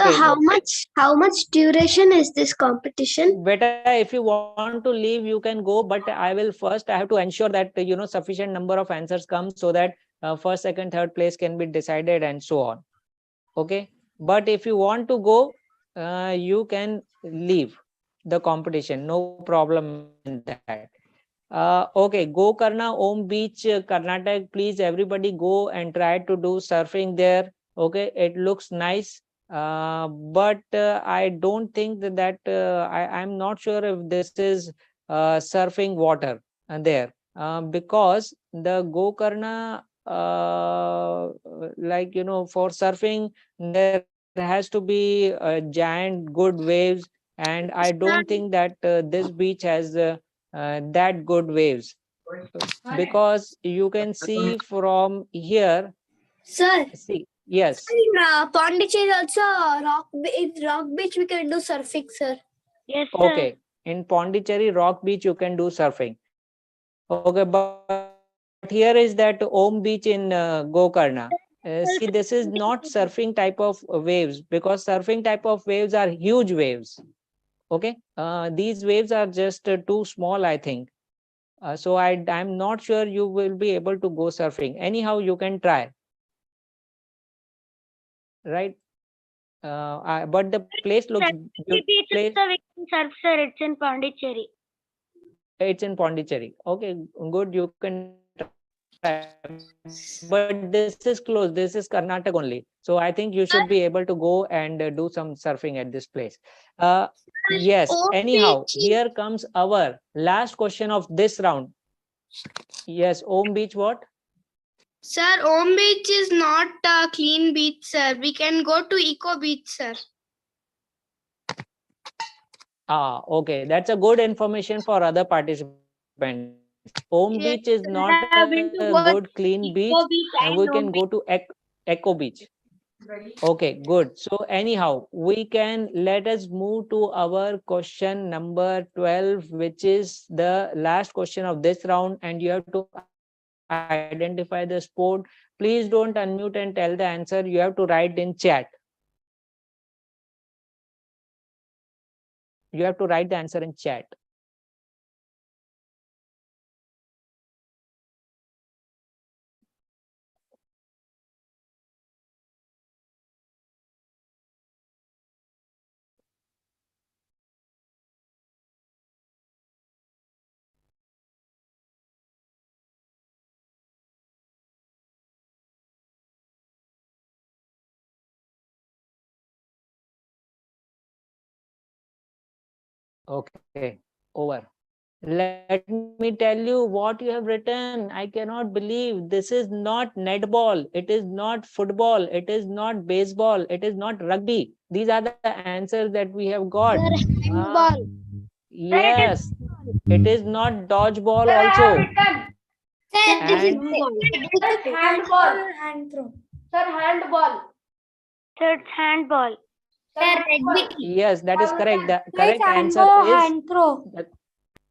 how much duration is this competition? Better, if you want to leave, you can go, but I have to ensure that, you know, sufficient number of answers come, so that first, second, third place can be decided and so on. Okay, but if you want to go, you can leave the competition, no problem in that. Okay, Gokarna, Om Beach, Karnataka, please everybody go and try to do surfing there. Okay, it looks nice. But I don't think that I'm not sure if this is surfing water there, because the Gokarna, like, you know, for surfing there has to be giant good waves, and I don't think that this beach has that good waves, because you can see from here. Sir, See, yes. in Pondicherry also rock beach we can do surfing, sir. Yes, sir. Okay, in Pondicherry Rock Beach you can do surfing. Okay, but here is that Om Beach in Gokarna. See, this is not surfing type of waves, because surfing type of waves are huge waves. Okay, these waves are just too small, I think. So I'm not sure you will be able to go surfing. Anyhow, you can try. Right? But the place looks place. We can surf, sir. It's in Pondicherry. It's in Pondicherry. Okay, good. You can try. But this is close. This is Karnataka only. So I think you should be able to go and do some surfing at this place. Yes. Anyhow, here comes our last question of this round. Yes, Om Beach. What? Sir, Om Beach is not a clean beach, sir. We can go to Eco Beach, sir. Okay. That's a good information for other participants. Om Yes, Beach is sir. not I have a been to good both clean beach, Eco Beach and we and can Om go to Eco Beach. Okay, good. So anyhow, we can let us move to our question number 12, which is the last question of this round, and you have to identify the sport. Please don't unmute and tell the answer. You have to write in chat. You have to write the answer in chat. Okay, over. Let me tell you what you have written. I cannot believe this is not netball. It is not football. It is not baseball. It is not rugby. These are the answers that we have got. Yes, it is not dodgeball also. And Handball. Hand throw. Sir, handball. Sir, it's handball. yes, that is correct. The correct answer handball, is hand throw.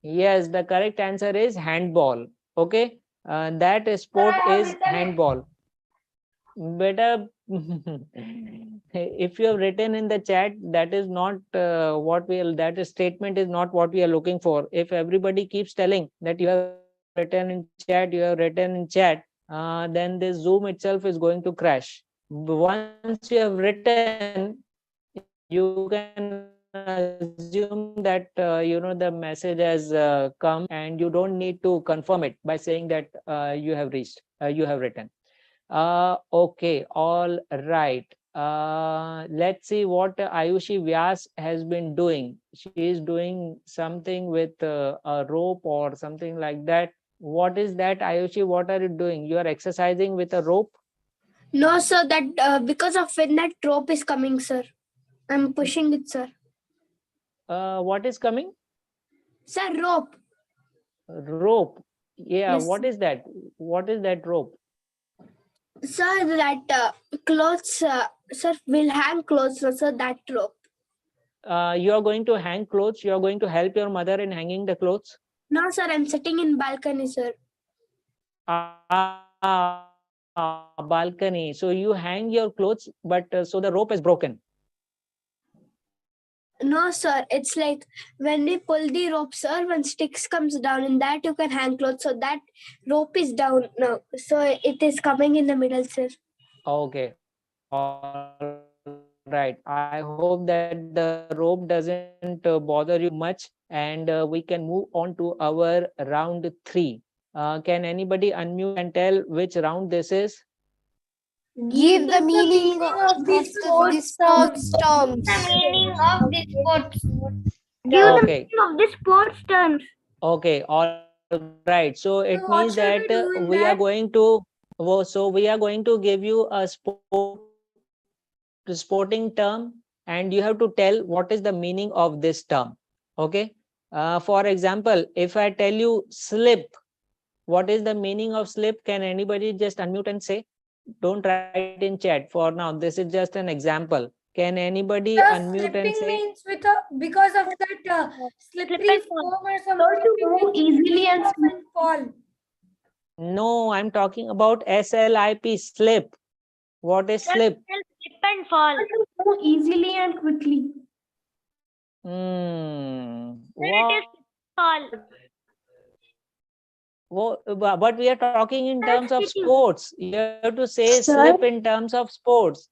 yes. The correct answer is handball. Okay, that sport is handball. Better if you have written in the chat, that is not what we are, that statement is not what we are looking for. If everybody keeps telling that you have written in chat, you have written in chat, then this Zoom itself is going to crash. Once you have written, you can assume that the message has come, and you don't need to confirm it by saying that you have reached, you have written. Okay, all right. Let's see what Ayushi Vyas has been doing. She is doing something with a rope or something like that. What is that, Ayushi? What are you doing? You are exercising with a rope? No, sir, that because of when that rope is coming, sir. I'm pushing it, sir. What is coming? Sir, rope. Rope. Yeah, Yes, what sir. is that? What is that rope? Sir, that clothes, sir, will hang clothes, sir, that rope. You are going to hang clothes. You are going to help your mother in hanging the clothes? No, sir, I'm sitting in balcony, sir. Balcony. So you hang your clothes, but so the rope is broken. No, sir, it's like when we pull the rope, sir, when sticks comes down, in that you can hang clothes. So that rope is down now. So it is coming in the middle, sir. Okay. All right. I hope that the rope doesn't bother you much, and we can move on to our round 3. Can anybody unmute and tell which round this is? Give the meaning of this sports terms. The meaning of this sports. Okay. Of this sports terms. Okay. All right. So it what means should we that do in we are that? going to, so we are going to give you a sport sporting term, and you have to tell what is the meaning of this term. Okay. For example, if I tell you slip, what is the meaning of slip? Can anybody just unmute and say? Don't write in chat for now. This is just an example. Can anybody unmute and Slipping say? means because of that slippery and fall. foam or So something. to move easily and Slip and fall. No, I'm talking about SLIP, slip. What is slip? Slip and fall. to move easily and quickly. It is fall. But we are talking in terms of Sitting. sports. You have to say Sir? slip in terms of sports.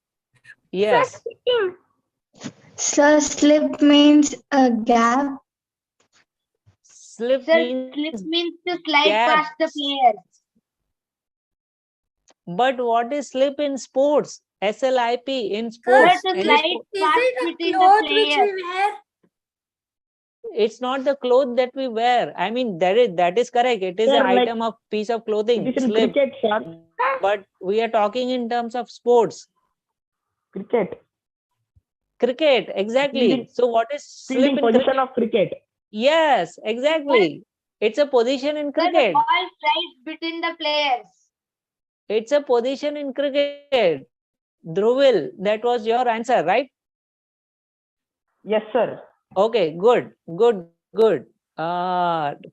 Yes. Sitting. So slip means a gap. Slip means means to slide gap. past the players. But what is slip in sports? SLIP in sports. to Any slide sport- Is past it a between the cloth which players. we wear? It's not the clothes that we wear. I mean, that is correct. It is Sir, an like, item of piece of clothing. It is in Slip. cricket, sir. But we are talking in terms of sports. Cricket. Cricket, exactly. Fielding- So what is slip Fielding in position cricket? of cricket. Yes, exactly. It's a position in cricket. ball slides between the players. It's a position in cricket. Dhruvil, that was your answer, right? Yes, sir. Okay, good.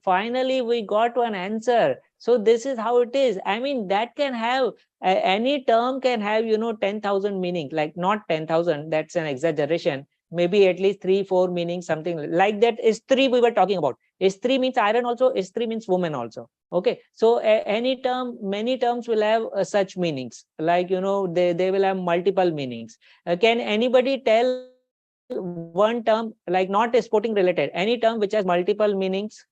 Finally, we got one answer. So this is how it is. I mean, that can have any term can have 10,000 meanings. Like not 10,000. That's an exaggeration. Maybe at least 3-4 meanings, something like that. Istri we were talking about. Istri means iron also. Istri means woman also. Okay. So any term, many terms will have such meanings. Like they will have multiple meanings. Can anybody tell one term, like not sporting related, any term which has multiple meanings?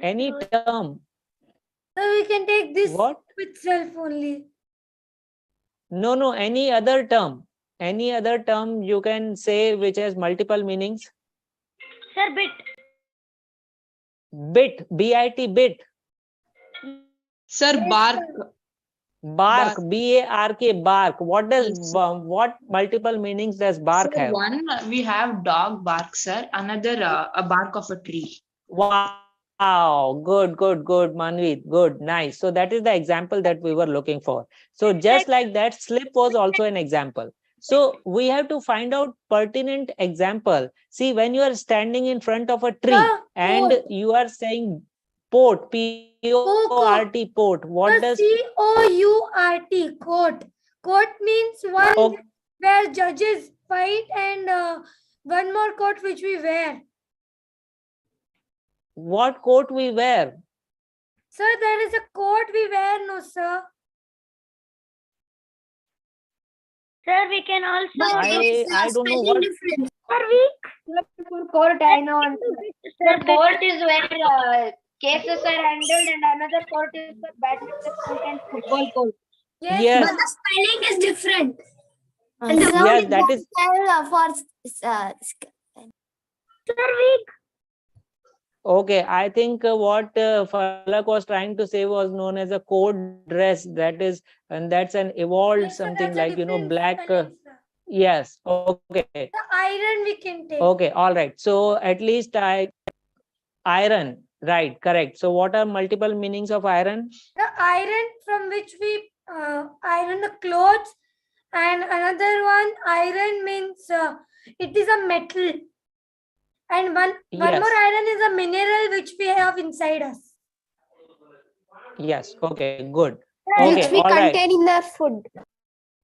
Any term? So we can take this What? itself only. No, any other term. Any other term you can say which has multiple meanings? Sir, bit. Bit, B-I-T, bit. Sir, bark. Bark, B-A-R-K, bark. What does Yes. what multiple meanings does bark Sir, have? one we have dog bark, sir. Another a bark of a tree. Wow, good, Manvit, good, nice. So that is the example that we were looking for. So just like that, slip was also an example. So we have to find out pertinent example. See, when you are standing in front of a tree and Coat. you are saying port, P-O-R-T, port. What does C-O-U-R-T, court. Court means one oh, where judges fight, and one more coat which we wear. what coat we wear? Sir, there is a coat we wear, no sir. Sir, we can also. I don't know what. Court, I know. Sir, court is where cases are handled, and another court is for badminton court and football court. Yes. But the spelling is different. And the Yes, that is okay. I think what Falak was trying to say was known as a code dress. That is, and that's an evolved Yes, sir, something that's a like different black. spelling, sir. Yes. Okay. The iron we can take. Okay. All right. So at least iron. Right. Correct. So what are multiple meanings of iron? The iron from which we iron the clothes, and another one, iron means it is a metal, and one Yes. more iron is a mineral which we have inside us. Yes. Okay. Good. Which Okay. we All right. contain in our food.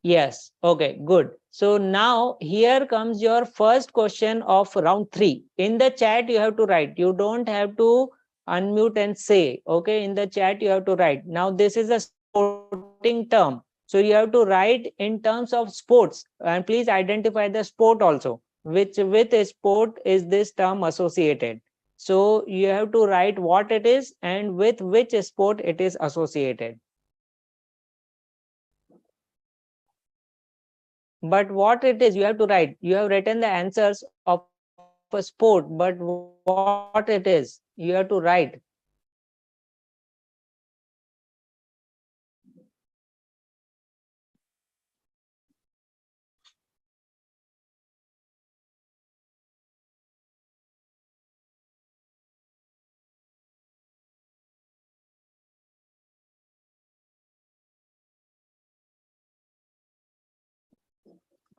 Yes. Okay, good. So now here comes your first question of round 3. In the chat, you have to write. You don't have to unmute and say. Okay, in the chat, you have to write. Now, this is a sporting term. So you have to write in terms of sports. And please identify the sport also. With a sport is this term associated. So you have to write what it is and with which sport it is associated. But what it is, you have to write. You have written the answers of a sport, but what it is, you have to write.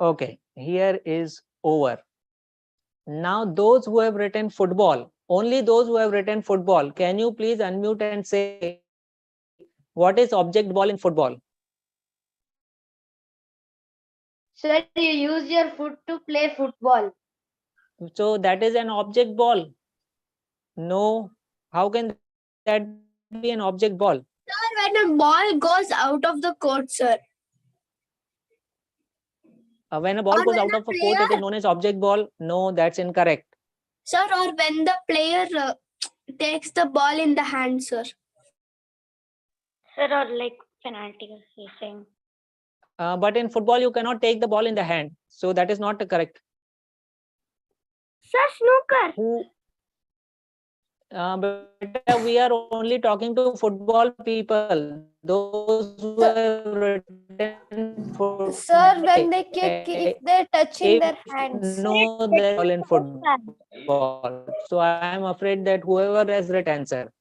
Okay, here is over. Now those who have written football, only those who have written football, can you please unmute and say what is object ball in football? Sir, you use your foot to play football. So that is an object ball. No, how can that be an object ball? Sir, when a ball goes out of the court, sir. When a ball Or goes when out a of a court, it is player- known as object ball. No, that's incorrect. Sir, or when the player takes the ball in the hand, sir. Sir, or like penalty, you're saying. But in football, you cannot take the ball in the hand. So that is not correct. Sir, snooker. Who? But we are only talking to football people. Those who have written football. Sir, when they kick, if they're touching If their hands. no, they're all in football. So I am afraid that whoever has right answer.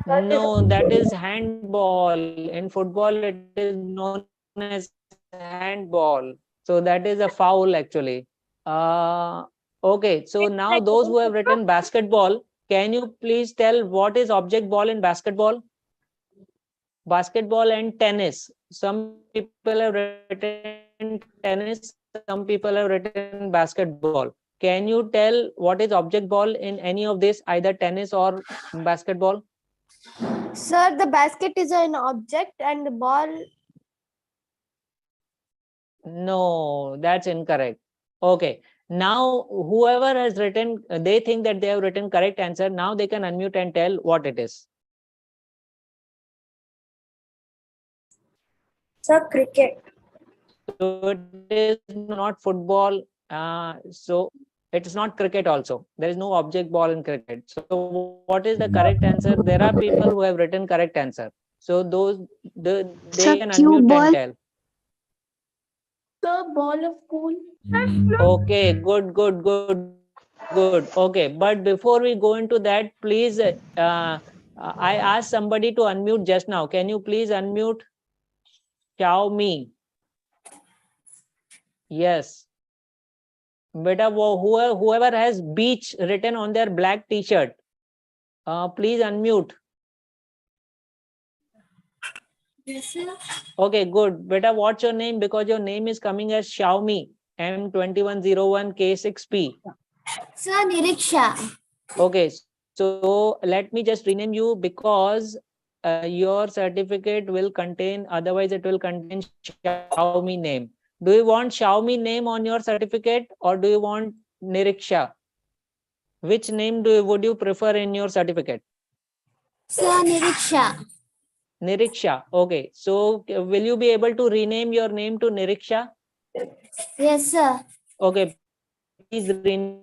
No, that is handball. In football, it is known as handball. So that is a foul actually. Okay, so now those who have written basketball, can you please tell what is object ball in basketball? Basketball and tennis. Some people have written tennis, some people have written basketball. Can you tell what is object ball in any of this, either tennis or basketball? Sir, the basket is an object and the ball. No, that's incorrect. Okay, now whoever has written, they think that they have written correct answer. Now they can unmute and tell what it is. Sir, cricket. So it is not football. So it is not cricket also. There is no object ball in cricket. So what is the correct answer? There are people who have written correct answer. So they Sir, can cue unmute ball. and tell. The ball of pool. Okay, good. Okay, but before we go into that, please, I asked somebody to unmute just now. Can you please unmute? Xiaomi. Yes. Beta, whoever has beach written on their black t-shirt, please unmute. Yes, sir. Okay, good. Beta, what's your name? Because your name is coming as Xiaomi M2101K6P. Sir, Niriksha. Okay, so let me just rename you because your certificate will contain, otherwise it will contain Xiaomi name. Do you want Xiaomi name on your certificate or do you want Niriksha? Which name would you prefer in your certificate? Sir, Niriksha. Niriksha. Okay, so will you be able to rename your name to Niriksha? Yes, sir. Okay, please rename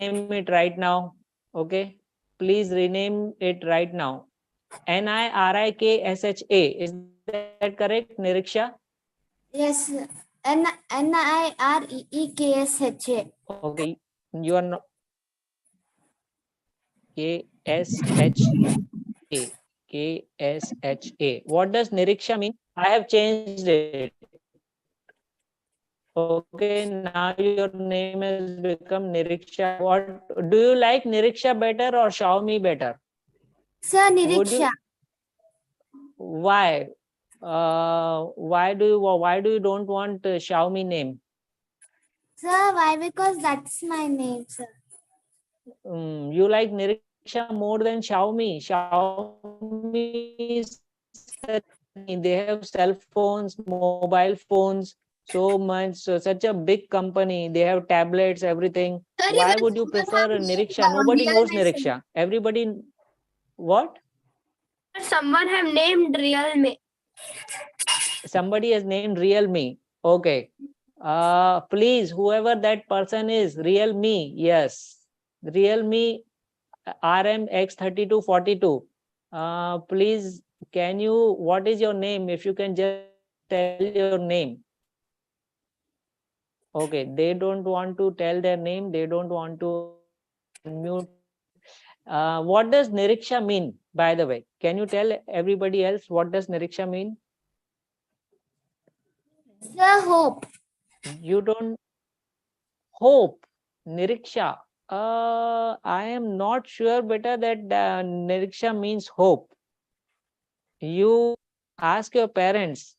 it right now. Okay, please rename it right now. Nirikssha. Is that correct, Niriksha? Yes, sir. Nireeksha. Okay, you are not. KSHA. KSHA. What does Niriksha mean? I have changed it. Okay, now your name has become Niriksha. What do you like, Niriksha better or Xiaomi better? Sir, Would you- Niriksha. Why? Why do you don't want Xiaomi name? Sir, why? Because that's my name, sir. You like Niriksha more than Xiaomi. Xiaomi they have cell phones, mobile phones, so much, such a big company. They have tablets, everything. Sir, Why even would you someone prefer have Niriksha? named Nobody knows Realme, sir. Niriksha. Everybody, what? Someone have named Realme. Somebody has named Realme. Okay. Please, whoever that person is, Realme. Yes. Realme RMX3242. Please, can you, what is your name? If you can just tell your name. Okay, they don't want to tell their name. They don't want to unmute. What does Niriksha mean, by the way? Can you tell everybody else what does Niriksha mean? Sir, hope. You don't hope, Niriksha. I am not sure better that Niriksha means hope. You ask your parents,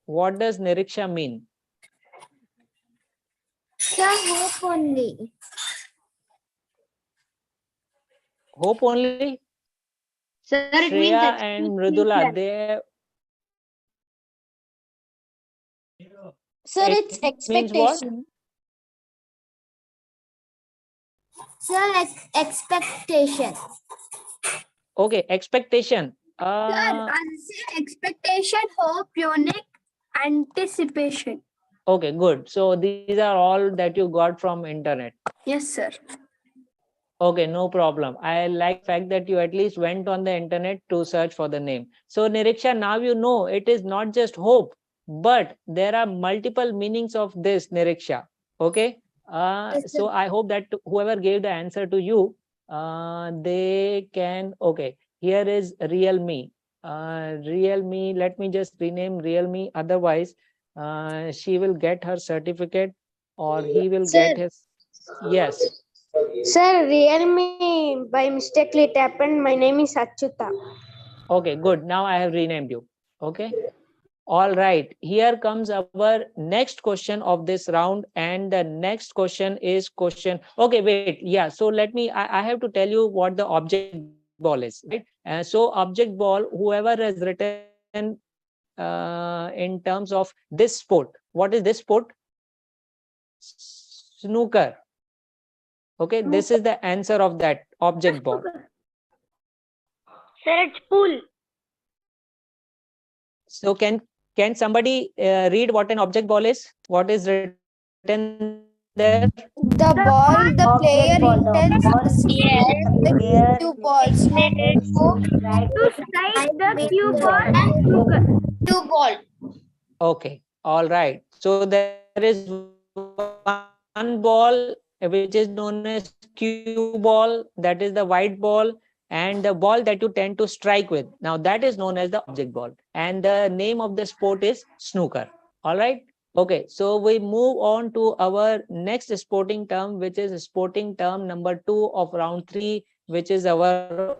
what does Niriksha mean? Sir, hope only. Hope only? Sir, it means Shreya and Mridula, they Sir, It it's means what? expectation. Sir, expectation. Okay, expectation. Sir, I say expectation, hope, unique, anticipation. Okay, good. So these are all that you got from internet. Yes, sir. Okay, no problem. I like fact that you at least went on the internet to search for the name. So Niriksha, now you know it is not just hope, but there are multiple meanings of this, Niriksha. Okay. Yes, So I hope that whoever gave the answer to you, they can. Okay, here is real me. Real me. Let me just rename real me. Otherwise, she will get her certificate, or he will get his. Yes. Sir, Realme by mistakenly it happened. My name is Achyuta. Okay, good. Now I have renamed you. Okay. All right. Here comes our next question of this round. And the next question is question. Okay, wait. Yeah. So let me, I have to tell you what the object ball is, right? So object ball, whoever has written in terms of this sport. What is this sport? Snooker. Okay. This is the answer of that object ball. Sir, it's pool. So can somebody read what an object ball is? What is written there? The ball the player intends to Yes. the two balls. To strike the cue ball and snooker. Two ball. Okay. All right. So there is one ball which is known as cue ball. That is the white ball. And the ball that you tend to strike with. Now that is known as the object ball. And the name of the sport is snooker. All right. Okay. So we move on to our next sporting term, which is sporting term number 2 of round 3, which is our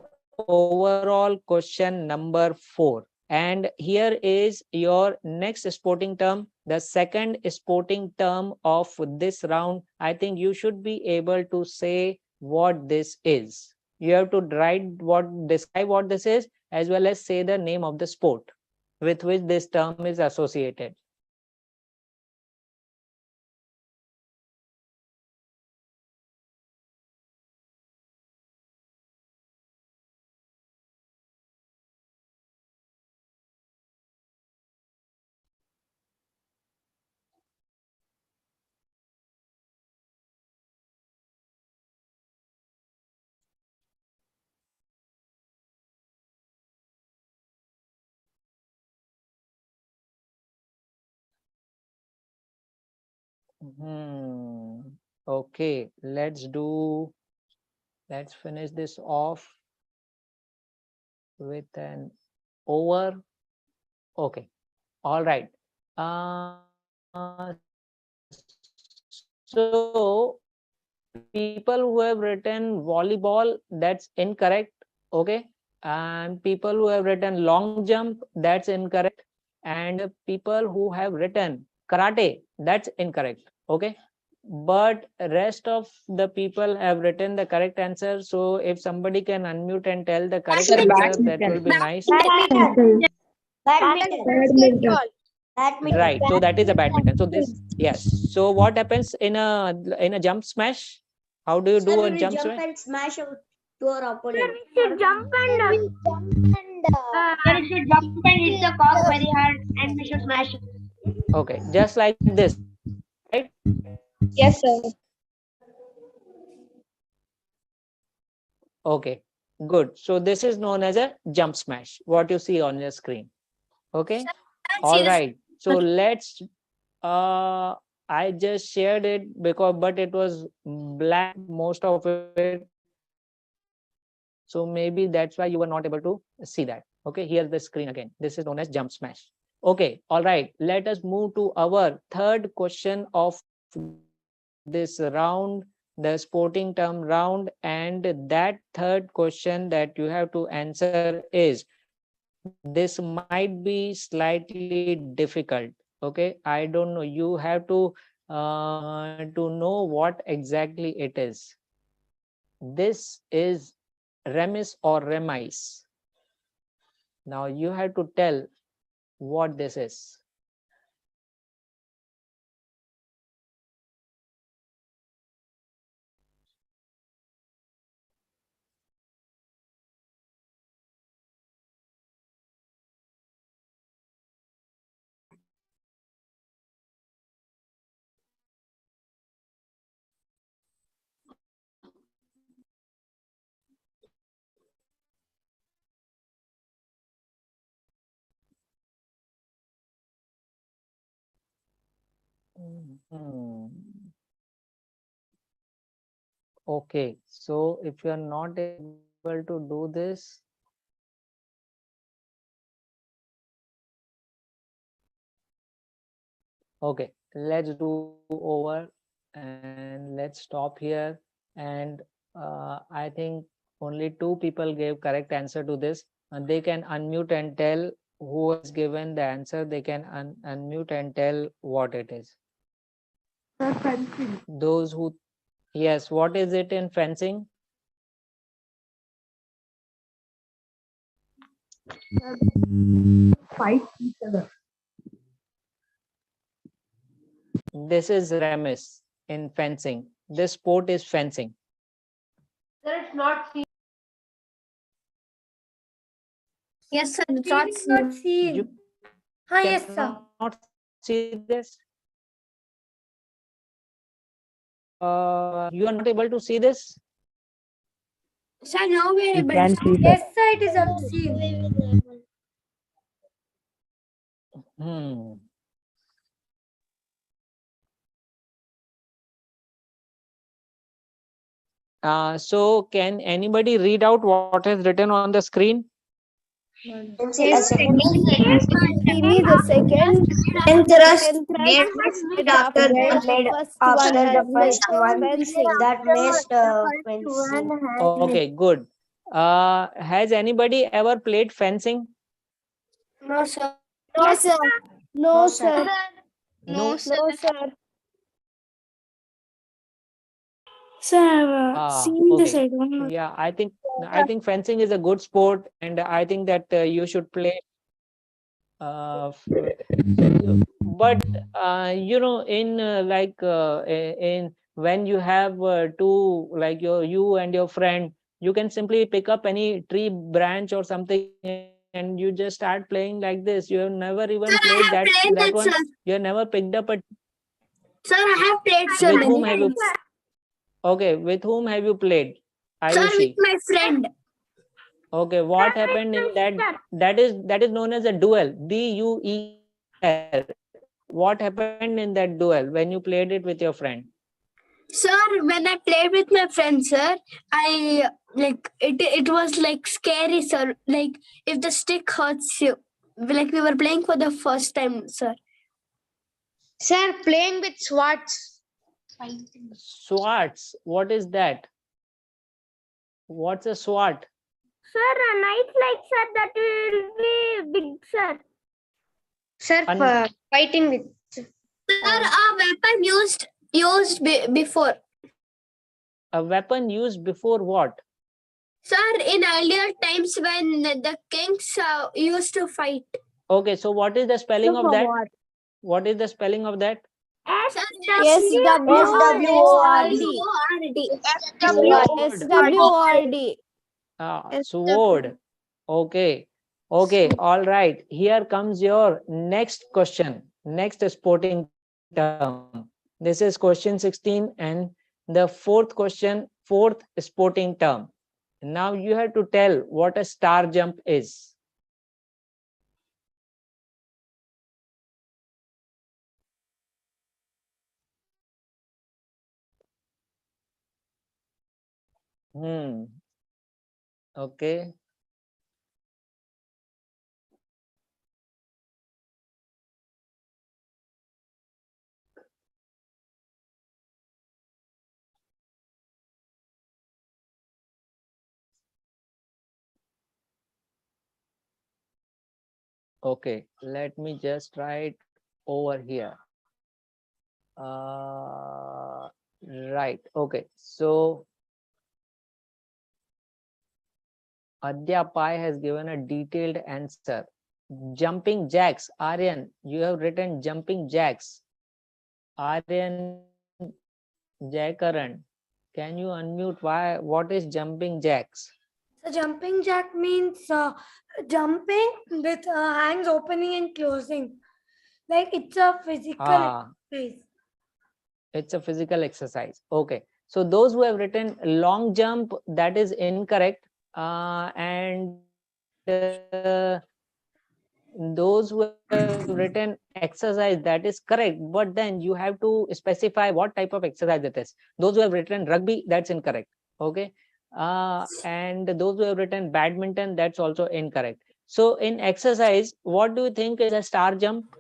overall question number 4. And here is your next sporting term, the second sporting term of this round. I think you should be able to say what this is. You have to describe what this is, as well as say the name of the sport with which this term is associated. Okay, let's finish this off with an over. Okay, all right. So people who have written volleyball, that's incorrect. Okay, and people who have written long jump, that's incorrect. And people who have written karate, that's incorrect. Okay, but rest of the people have written the correct answer. So if somebody can unmute and tell the correct answer, that will be nice. Badminton. Right. So that is a badminton. So this, yes. So what happens in a jump smash? How do you do a jump smash? And smash out to our opponent. We should jump and Sir, we should jump and hit the cock very hard and we should smash it. Okay, just like this, right? Yes, sir. Okay, good. So this is known as a jump smash, what you see on your screen. Okay, all right. So let's, I just shared it but it was black, most of it. So maybe that's why you were not able to see that. Okay, here's the screen again. This is known as jump smash. Okay, all right. Let us move to our third question of this round, the sporting term round. And that third question that you have to answer is, this might be slightly difficult. Okay, I don't know. You have to know what exactly it is. This is remis or remise. Now you have to tell what this is. Hmm. Okay, so if you are not able to do this, okay, let's do over and let's stop here. And I think only 2 people gave correct answer to this, and they can unmute and tell who has given the answer. They can unmute and tell what it is. Those who, yes, what is it in fencing? Fight each other. This is remis in fencing. This sport is fencing. Sir, it's not seen. Yes, sir. It's We not did not see. You Yes, sir. cannot see this. You are not able to see this. Sir, now we are We able can to see, sir. Yes, sir, it is obscene. Hmm. So can anybody read out what is written on the screen? Yes, Give me the second. thrust made after the first one that made fencing. Okay, good. Has anybody ever played fencing? No, sir. Yes, sir. No, sir. No, sir. Sir, I've seen this. okay. I don't know. Yeah, I think fencing is a good sport, and I think that you should play. But you know, in in when you have two, like you and your friend, you can simply pick up any tree branch or something, and you just start playing like this. You have never even Sir, I played have played that that, one. sir. You have never picked up a. Sir, I have played, sir, With many whom have you? times. Okay, with whom have you played? Sir, with Ayushi. my friend. Okay, what happened in that? That is known as a duel. DUEL. What happened in that duel when you played it with your friend? Sir, when I played with my friend, sir, I like it was like scary, sir. Like if the stick hurts you, like we were playing for the first time, sir. Sir, playing with swords. Swords. What is that? What's a sword? Sir, a knife like sir that will be big, sir. Sir, Un- fighting with. Sir, a weapon used before. A weapon used before what? Sir, in earlier times when the kings used to fight. Okay, so what is the spelling of that? War. What is the spelling of that? SWORD. Sword. Okay. Okay. All right. Here comes your next question. Next sporting term. This is question 16 and the fourth question, fourth sporting term. Now you have to tell what a star jump is. Okay. Okay, let me just write over here. Right. Okay. So Adya Pai has given a detailed answer. Jumping jacks. Aryan, you have written jumping jacks. Aryan Jaykaran, can you unmute? Why? What is jumping jacks? So jumping jack means jumping with hands opening and closing. Like it's a physical exercise. It's a physical exercise. Okay. So those who have written long jump, that is incorrect. And those who have written exercise, that is correct. But then you have to specify what type of exercise it is. Those who have written rugby, that's incorrect. Okay. And those who have written badminton, that's also incorrect. So in exercise, what do you think is a star jump?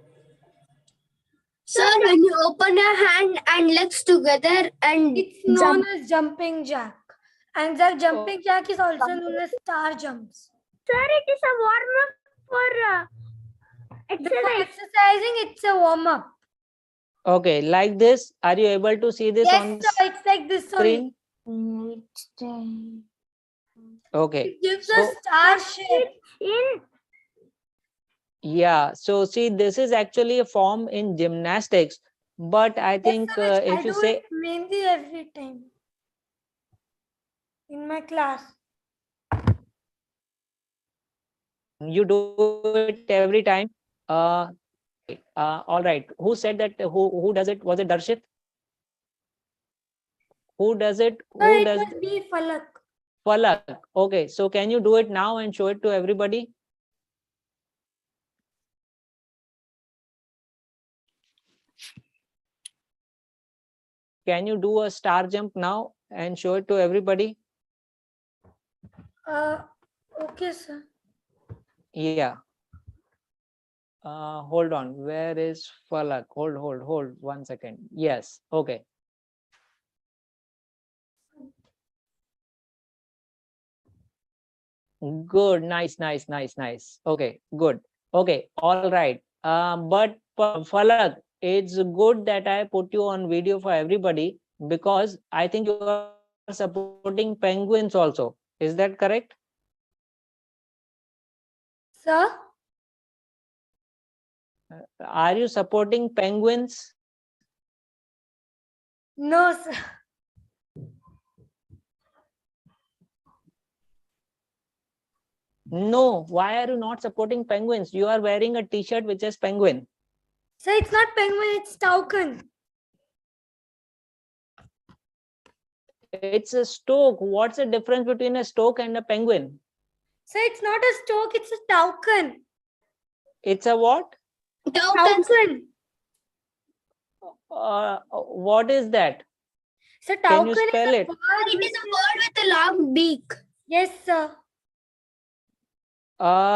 Sir, when you open your hand and legs together and It's known as jumping jack. And the jumping jack is also known as star jumps. Sir, it is a warm-up for Before exercising, it's a warm-up. Okay, like this. Are you able to see this on Yes, sir, it's like this only. screen? Okay. It gives So- a star shape. Yeah, so see, this is actually a form in gymnastics, but I think Yes, sir, if I you do say it mainly every time in my class. you do it every time, all right. Who said that? Who does it? Was it Darshit? Who does it? Sir, Who it does must be Falak. Falak? Okay, so can you do it now and show it to everybody? Can you do a star jump now and show it to everybody? Okay, sir. Yeah. Hold on. Where is Falak? Hold 1 second. Yes. Okay. Good. Nice. Okay. Good. Okay. All right. But Falak, it's good that I put you on video for everybody because I think you are supporting penguins also. Is that correct? Sir? Are you supporting penguins? No, sir. No. Why are you not supporting penguins? You are wearing a t-shirt which is penguin. Sir, it's not penguin, it's toucan. It's a stoke. What's the difference between a stoke and a penguin? Sir, it's not a stoke, it's a toucan. It's a what? Toucan. What is that? Sir, Can you toucan spell is a it? bird. it is a bird with a long beak. Yes, sir.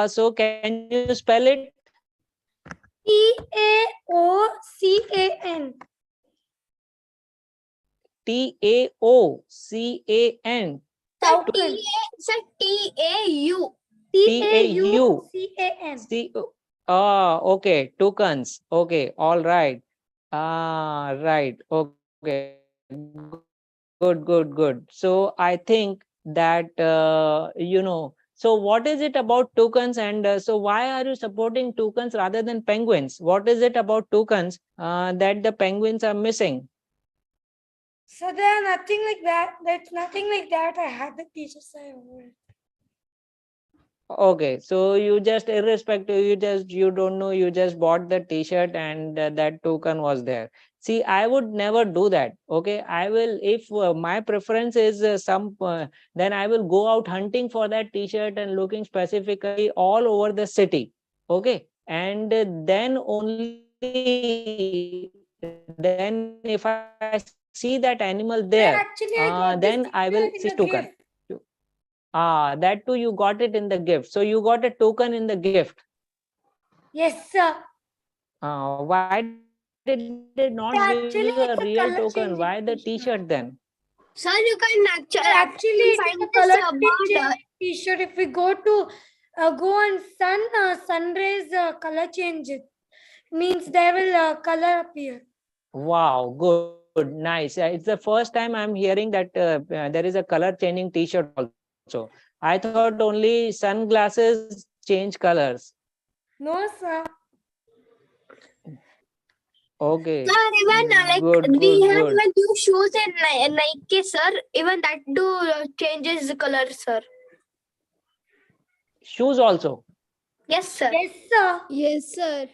So can you spell it? Taocan. Taocan. Toucan. Sir, T-A-U. Taucan. Okay. Toucans. Okay. All right. Right. Okay. Good. So I think that, so what is it about toucans, and so why are you supporting toucans rather than penguins? What is it about toucans that the penguins are missing? So they are nothing like that. That's nothing like that. I had the teacher say over it. Okay, so you just irrespective, you don't know, you just bought the t-shirt and that token was there. See, I would never do that. Okay, I will, if my preference is then I will go out hunting for that t-shirt and looking specifically all over the city. Okay, and then only then if I see that animal there, Actually, I got then this I will t-shirt see in a token. gift. That too you got it in the gift. So you got a token in the gift. Yes, sir. Why did they not give Actually, you a it's a real color token? changing Why the t-shirt. t-shirt then? Sir, you can Actually, find it's a this color bird. changing t-shirt. If we go to go on sun rays color change it. Means there will color appear. Wow, good, nice. It's the first time I'm hearing that there is a color changing t-shirt also. I thought only sunglasses change colors. No, sir. Okay. Sir, even Good, we good, have good. even new shoes in Nike, sir. Even that do changes the color, sir. Shoes also. Yes, sir. Yes, sir. Yes, sir.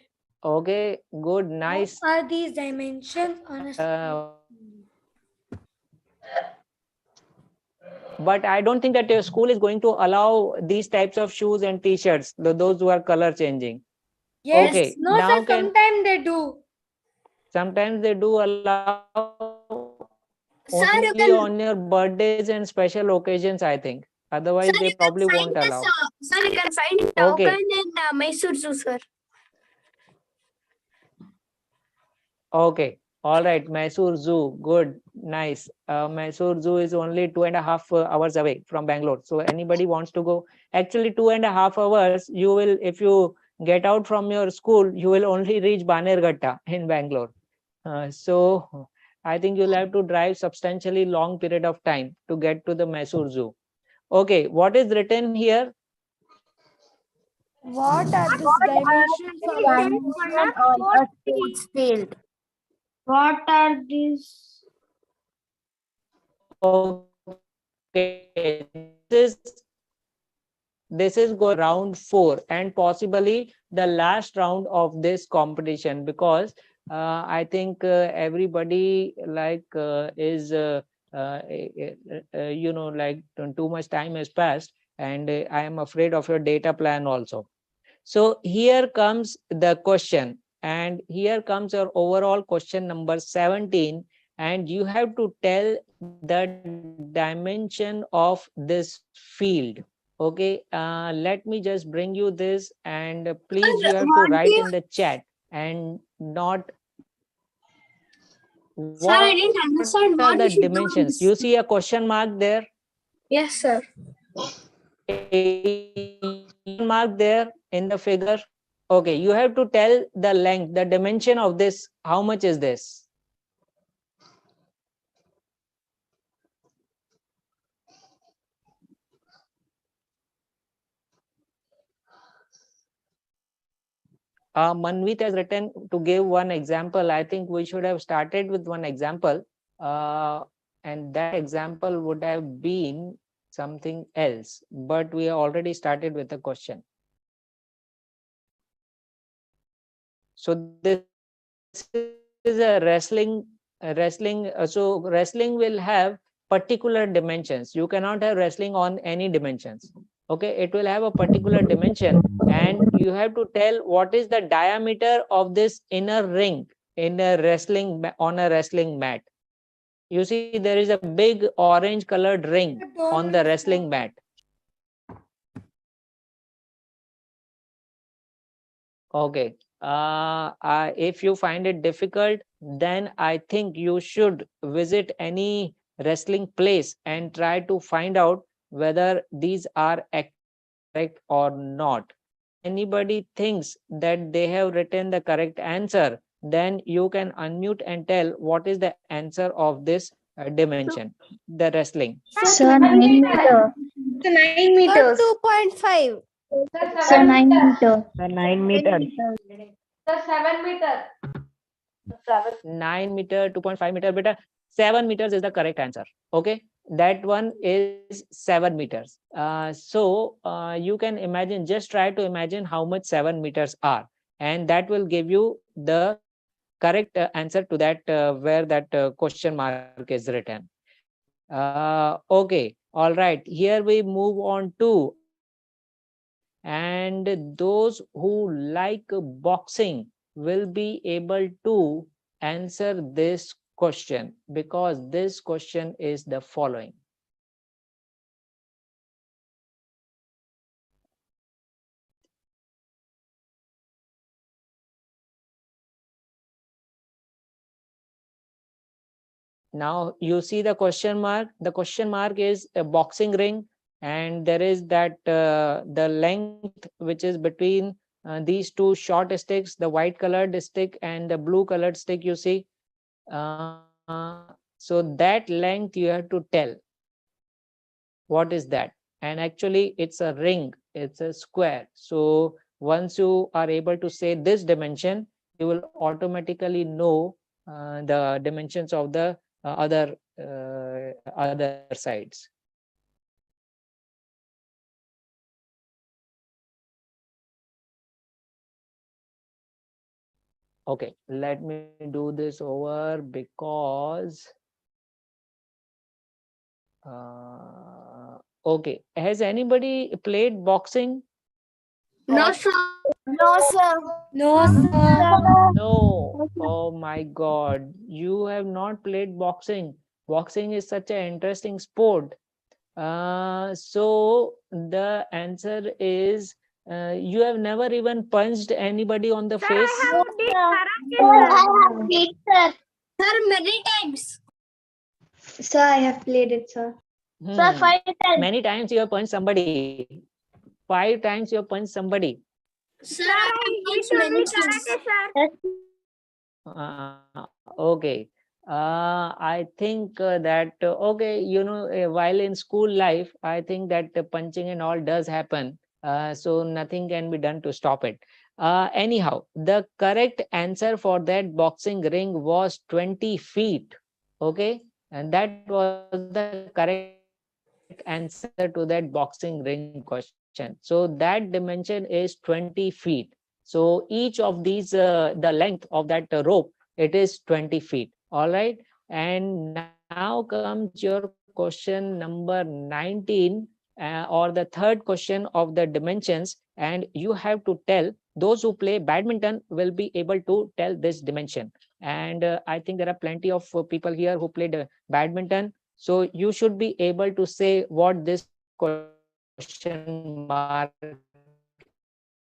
Okay, good, nice. What are these dimensions on a But I don't think that your school is going to allow these types of shoes and t-shirts, those who are color changing. Yes. Okay, No, now sir. Sometimes they do. sometimes they do allow Sir, you only can, on your birthdays and special occasions, I think. Otherwise, sir, they you can probably find won't this, allow. sir, you can find it Okay. open in Mysore Zoo, sir. Okay. All right. Mysore Zoo. Good. Nice. Mysore Zoo is only 2.5 hours away from Bangalore. So anybody wants to go, actually 2.5 hours, you will, if you get out from your school, you will only reach Banerghatta in Bangalore. So I think you'll have to drive substantially long period of time to get to the Mysore Zoo. Okay. What is written here? What are these dimensions on a sports field. What are these? Okay, this is going round 4 and possibly the last round of this competition, because I think everybody like is like too much time has passed, and I am afraid of your data plan also. So here comes the question, and here comes your overall question number 17, and you have to tell the dimension of this field. Okay, let me just bring you this, and please you have to write in the chat and not Sir, I didn't what understand are what the we should do. dimensions. You see a question mark there? Yes, sir. A mark there in the figure. Okay, you have to tell the length, the dimension of this. How much is this? Manvit has written to give one example. I think we should have started with one example. And that example would have been something else, but we already started with a question. So this is a wrestling. So wrestling will have particular dimensions. You cannot have wrestling on any dimensions. Okay, it will have a particular dimension, and you have to tell what is the diameter of this inner ring in a wrestling on a wrestling mat. You see, there is a big orange colored ring on the wrestling mat. Okay. If you find it difficult, then I think you should visit any wrestling place and try to find out whether these are correct or not. Anybody thinks that they have written the correct answer, then you can unmute and tell what is the answer of this dimension, the wrestling. Sir, 9 meter. 9 meters. 2.5. Sir, 9 meter. 9 meters. Sir, 7 meter. 9 meter, 2.5 meter, beta. 7 meters is the correct answer. Okay, that one is 7 meters. So you can imagine, just try to imagine how much 7 meters are, and that will give you the correct answer to that where that question mark is written. Okay, all right, here we move on to, and those who like boxing will be able to answer this question, because this question is the following. Now you see the question mark. The question mark is a boxing ring, and there is that the length which is between these two short sticks, the white colored stick and the blue colored stick, you see. So that length you have to tell what is that. And actually it's a ring, it's a square. So once you are able to say this dimension, you will automatically know the dimensions of the other sides. Okay, let me do this over because okay, has anybody played boxing? No, sir. No, sir. No, sir. No. Oh my God, you have not played boxing. Boxing is such an interesting sport. So the answer is you have never even punched anybody on the face. I have played, sir. Sir, many times. Sir, I have played it, sir. Sir, Hmm. 5 times. Many times you have punched somebody. 5 times you have punched somebody. Sir, I have punched many times. Okay. I think that okay, while in school life, I think that the punching and all does happen. So nothing can be done to stop it. Anyhow, the correct answer for that boxing ring was 20 feet. Okay, and that was the correct answer to that boxing ring question. So that dimension is 20 feet. So each of these, the length of that rope, it is 20 feet. All right. And now comes your question number 19, or the third question of the dimensions. And you have to tell, those who play badminton will be able to tell this dimension. And I think there are plenty of people here who played badminton. So you should be able to say what this question mark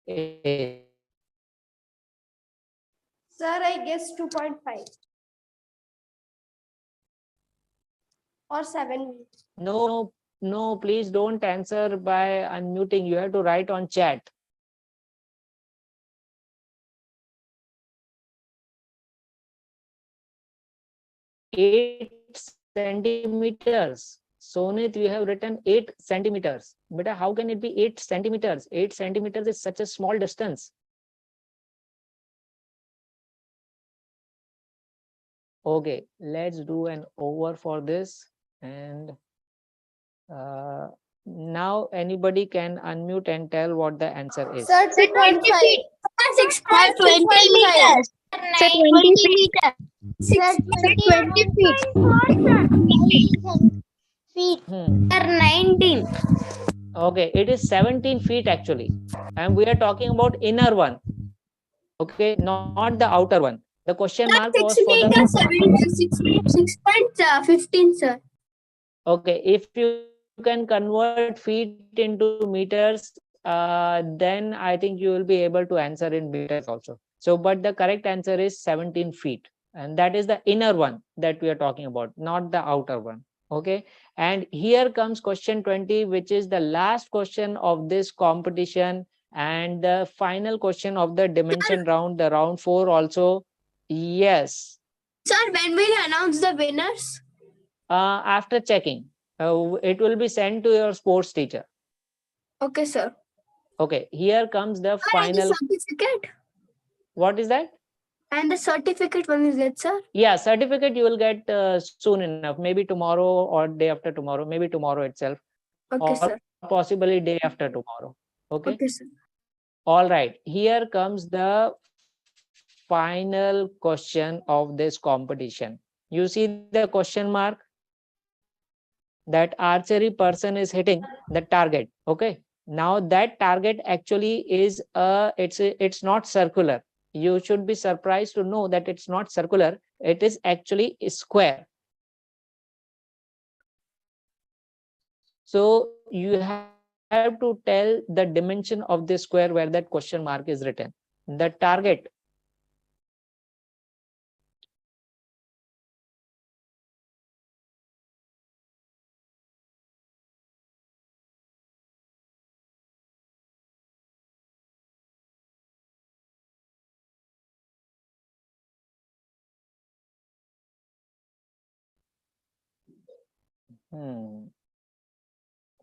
is. Sir, I guess 2.5 or 7. No, please don't answer by unmuting. You have to write on chat. 8 centimeters. Sonit, you have written 8 centimeters. But how can it be 8 centimeters? 8 centimeters is such a small distance. Okay, let's do an over for this. And now anybody can unmute and tell what the answer is. Sir, 20 2.5. feet. 6.20 meters. Sir, 20 meters. Sir, 20 feet. Feet. Hmm. Sir, 19. Okay, it is 17 feet actually. And we are talking about inner one. Okay, not the outer one. The question mark was 6 for the. meters, 6.15, sir. Okay, if you can convert feet into meters, then I think you will be able to answer in meters also. So, but the correct answer is 17 feet. And that is the inner one that we are talking about, not the outer one. Okay. And here comes question 20, which is the last question of this competition and the final question of the dimension round, the round 4 also. Yes. Sir, when will you announce the winners? After checking. It will be sent to your sports teacher. Okay, sir. Okay, here comes the And the final. certificate? What is that? And the certificate when is it, sir? Yeah, certificate you will get soon enough, maybe tomorrow or day after tomorrow, maybe tomorrow itself, Okay, or sir. possibly day after tomorrow. Okay. Okay, sir. All right, here comes the final question of this competition. You see the question mark? That archery person is hitting the target. Okay, now that target actually is it's not circular. You should be surprised to know that it's not circular, it is actually a square. So you have to tell the dimension of this square where that question mark is written. The target,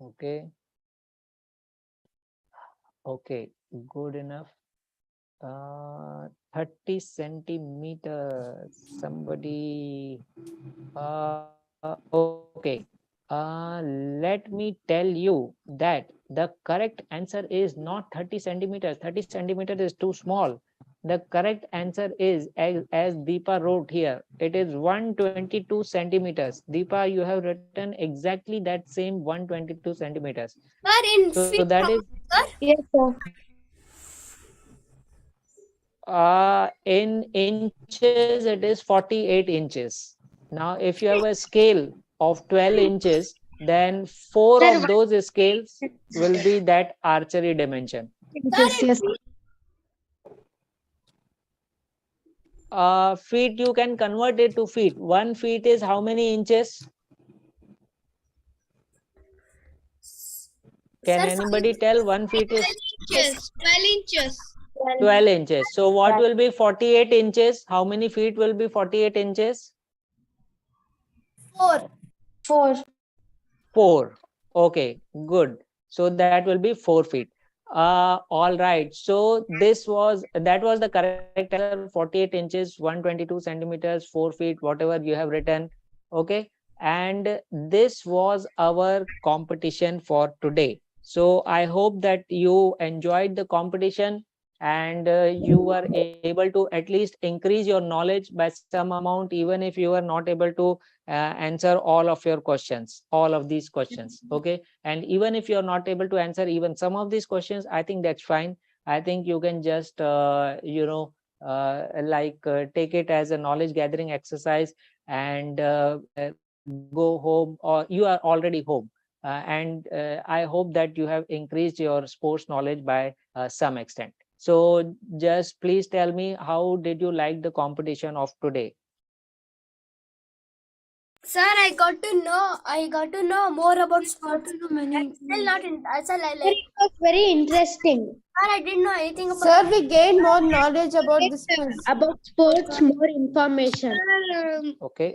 Okay. Okay, good enough. 30 centimeters. Somebody. Okay. Let me tell you that the correct answer is not 30 centimeters. 30 centimeters is too small. The correct answer is, as Deepa wrote here, it is 122 centimeters. Deepa, you have written exactly that same 122 centimeters. Sir, in So feet, that is, sir? Yes, sir. in inches, it is 48 inches. Now, if you have a scale of 12 inches, then 4 Sir, of those scales will be that archery dimension. Yes, yes. Feet, you can convert it to feet. 1 feet is how many inches? Can Sir, anybody tell 1 feet is 12 inches. 12 inches? So what will be 48 inches? How many feet will be 48 inches? 4. 4. Okay, good. So that will be 4 feet. All right. So that was the correct answer. 48 inches, 122 centimeters, 4 feet, whatever you have written. Okay. And this was our competition for today. So I hope that you enjoyed the competition and you were able to at least increase your knowledge by some amount, even if you are not able to answer all of your questions, all of these questions. Okay. And even if you're not able to answer even some of these questions, I think that's fine. I think you can just take it as a knowledge gathering exercise and go home, or you are already home. And I hope that you have increased your sports knowledge by some extent. So just please tell me, how did you like the competition of today? Sir, I got to know more about sports. Many. Still not in. Sir, Sir, it was very interesting. I didn't know anything about. Sir, we gain more knowledge about this quiz. About sports, more information. Okay,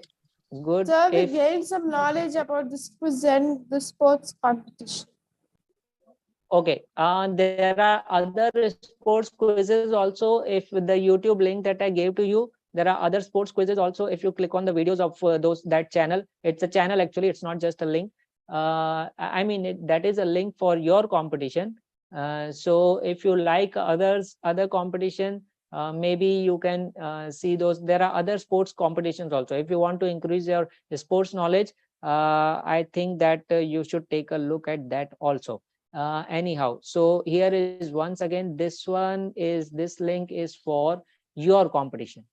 good. Sir, we If gained some knowledge about this quiz and the sports competition. okay, there are other sports quizzes also. If the YouTube link that I gave to you, there are other sports quizzes also. If you click on the videos of that channel, it's a channel actually, it's not just a link. I mean, that is a link for your competition. So if you like other competition, maybe you can see those. There are other sports competitions also. If you want to increase your sports knowledge, I think that you should take a look at that also. Anyhow, so here is once again, this link is for your competition.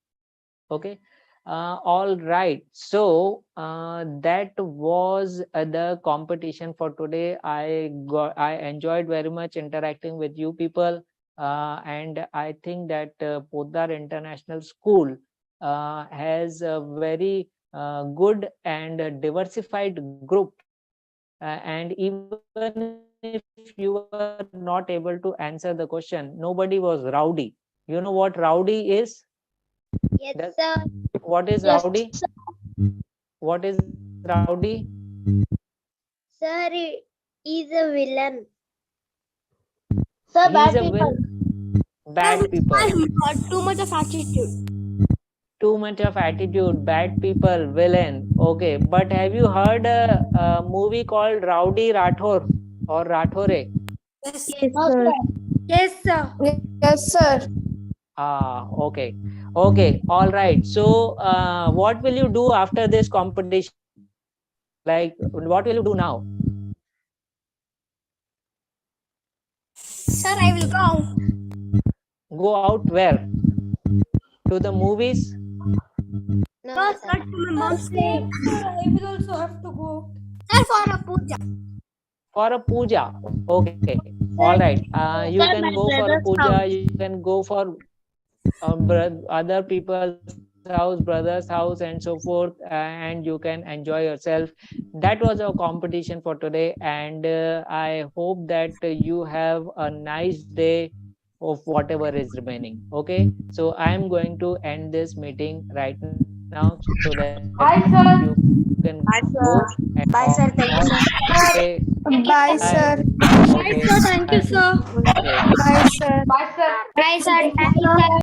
Okay. All right, so that was the competition for today. I enjoyed very much interacting with you people, and I think that Poddar International School has a very good and diversified group, and even if you were not able to answer the question, nobody was rowdy. You know what rowdy is? Yes, Does- sir. What is Yes, rowdy? What is rowdy? Sir, he is a villain. Sir, He bad is a people. bad people. Too much of attitude. Too much of attitude, bad people, villain. Okay, but have you heard a movie called Rowdy Rathore or Rathore? Yes. No, sir. Yes, sir. Yes, sir. Okay. Okay, all right. So what will you do after this competition? Like, what will you do now? Sir, I will go out. Go out where? To the movies? No, No, sir. sir, to my mom's place. Sir, I will also have to go. Sir, for a puja. For a puja. Okay. All right. You Sir, can my go for a brother's puja. house. You can go for other people's house, brother's house, and so forth, and you can enjoy yourself. That was our competition for today, and I hope that you have a nice day of whatever is remaining. Okay. So I am going to end this meeting right now. now so that Bye, sir. you can go and Bye, sir. Thank you, sir. Okay. Bye, sir. Okay. Thank you, sir. Bye. Bye, sir. Bye, sir. Bye, sir. Thank you, sir.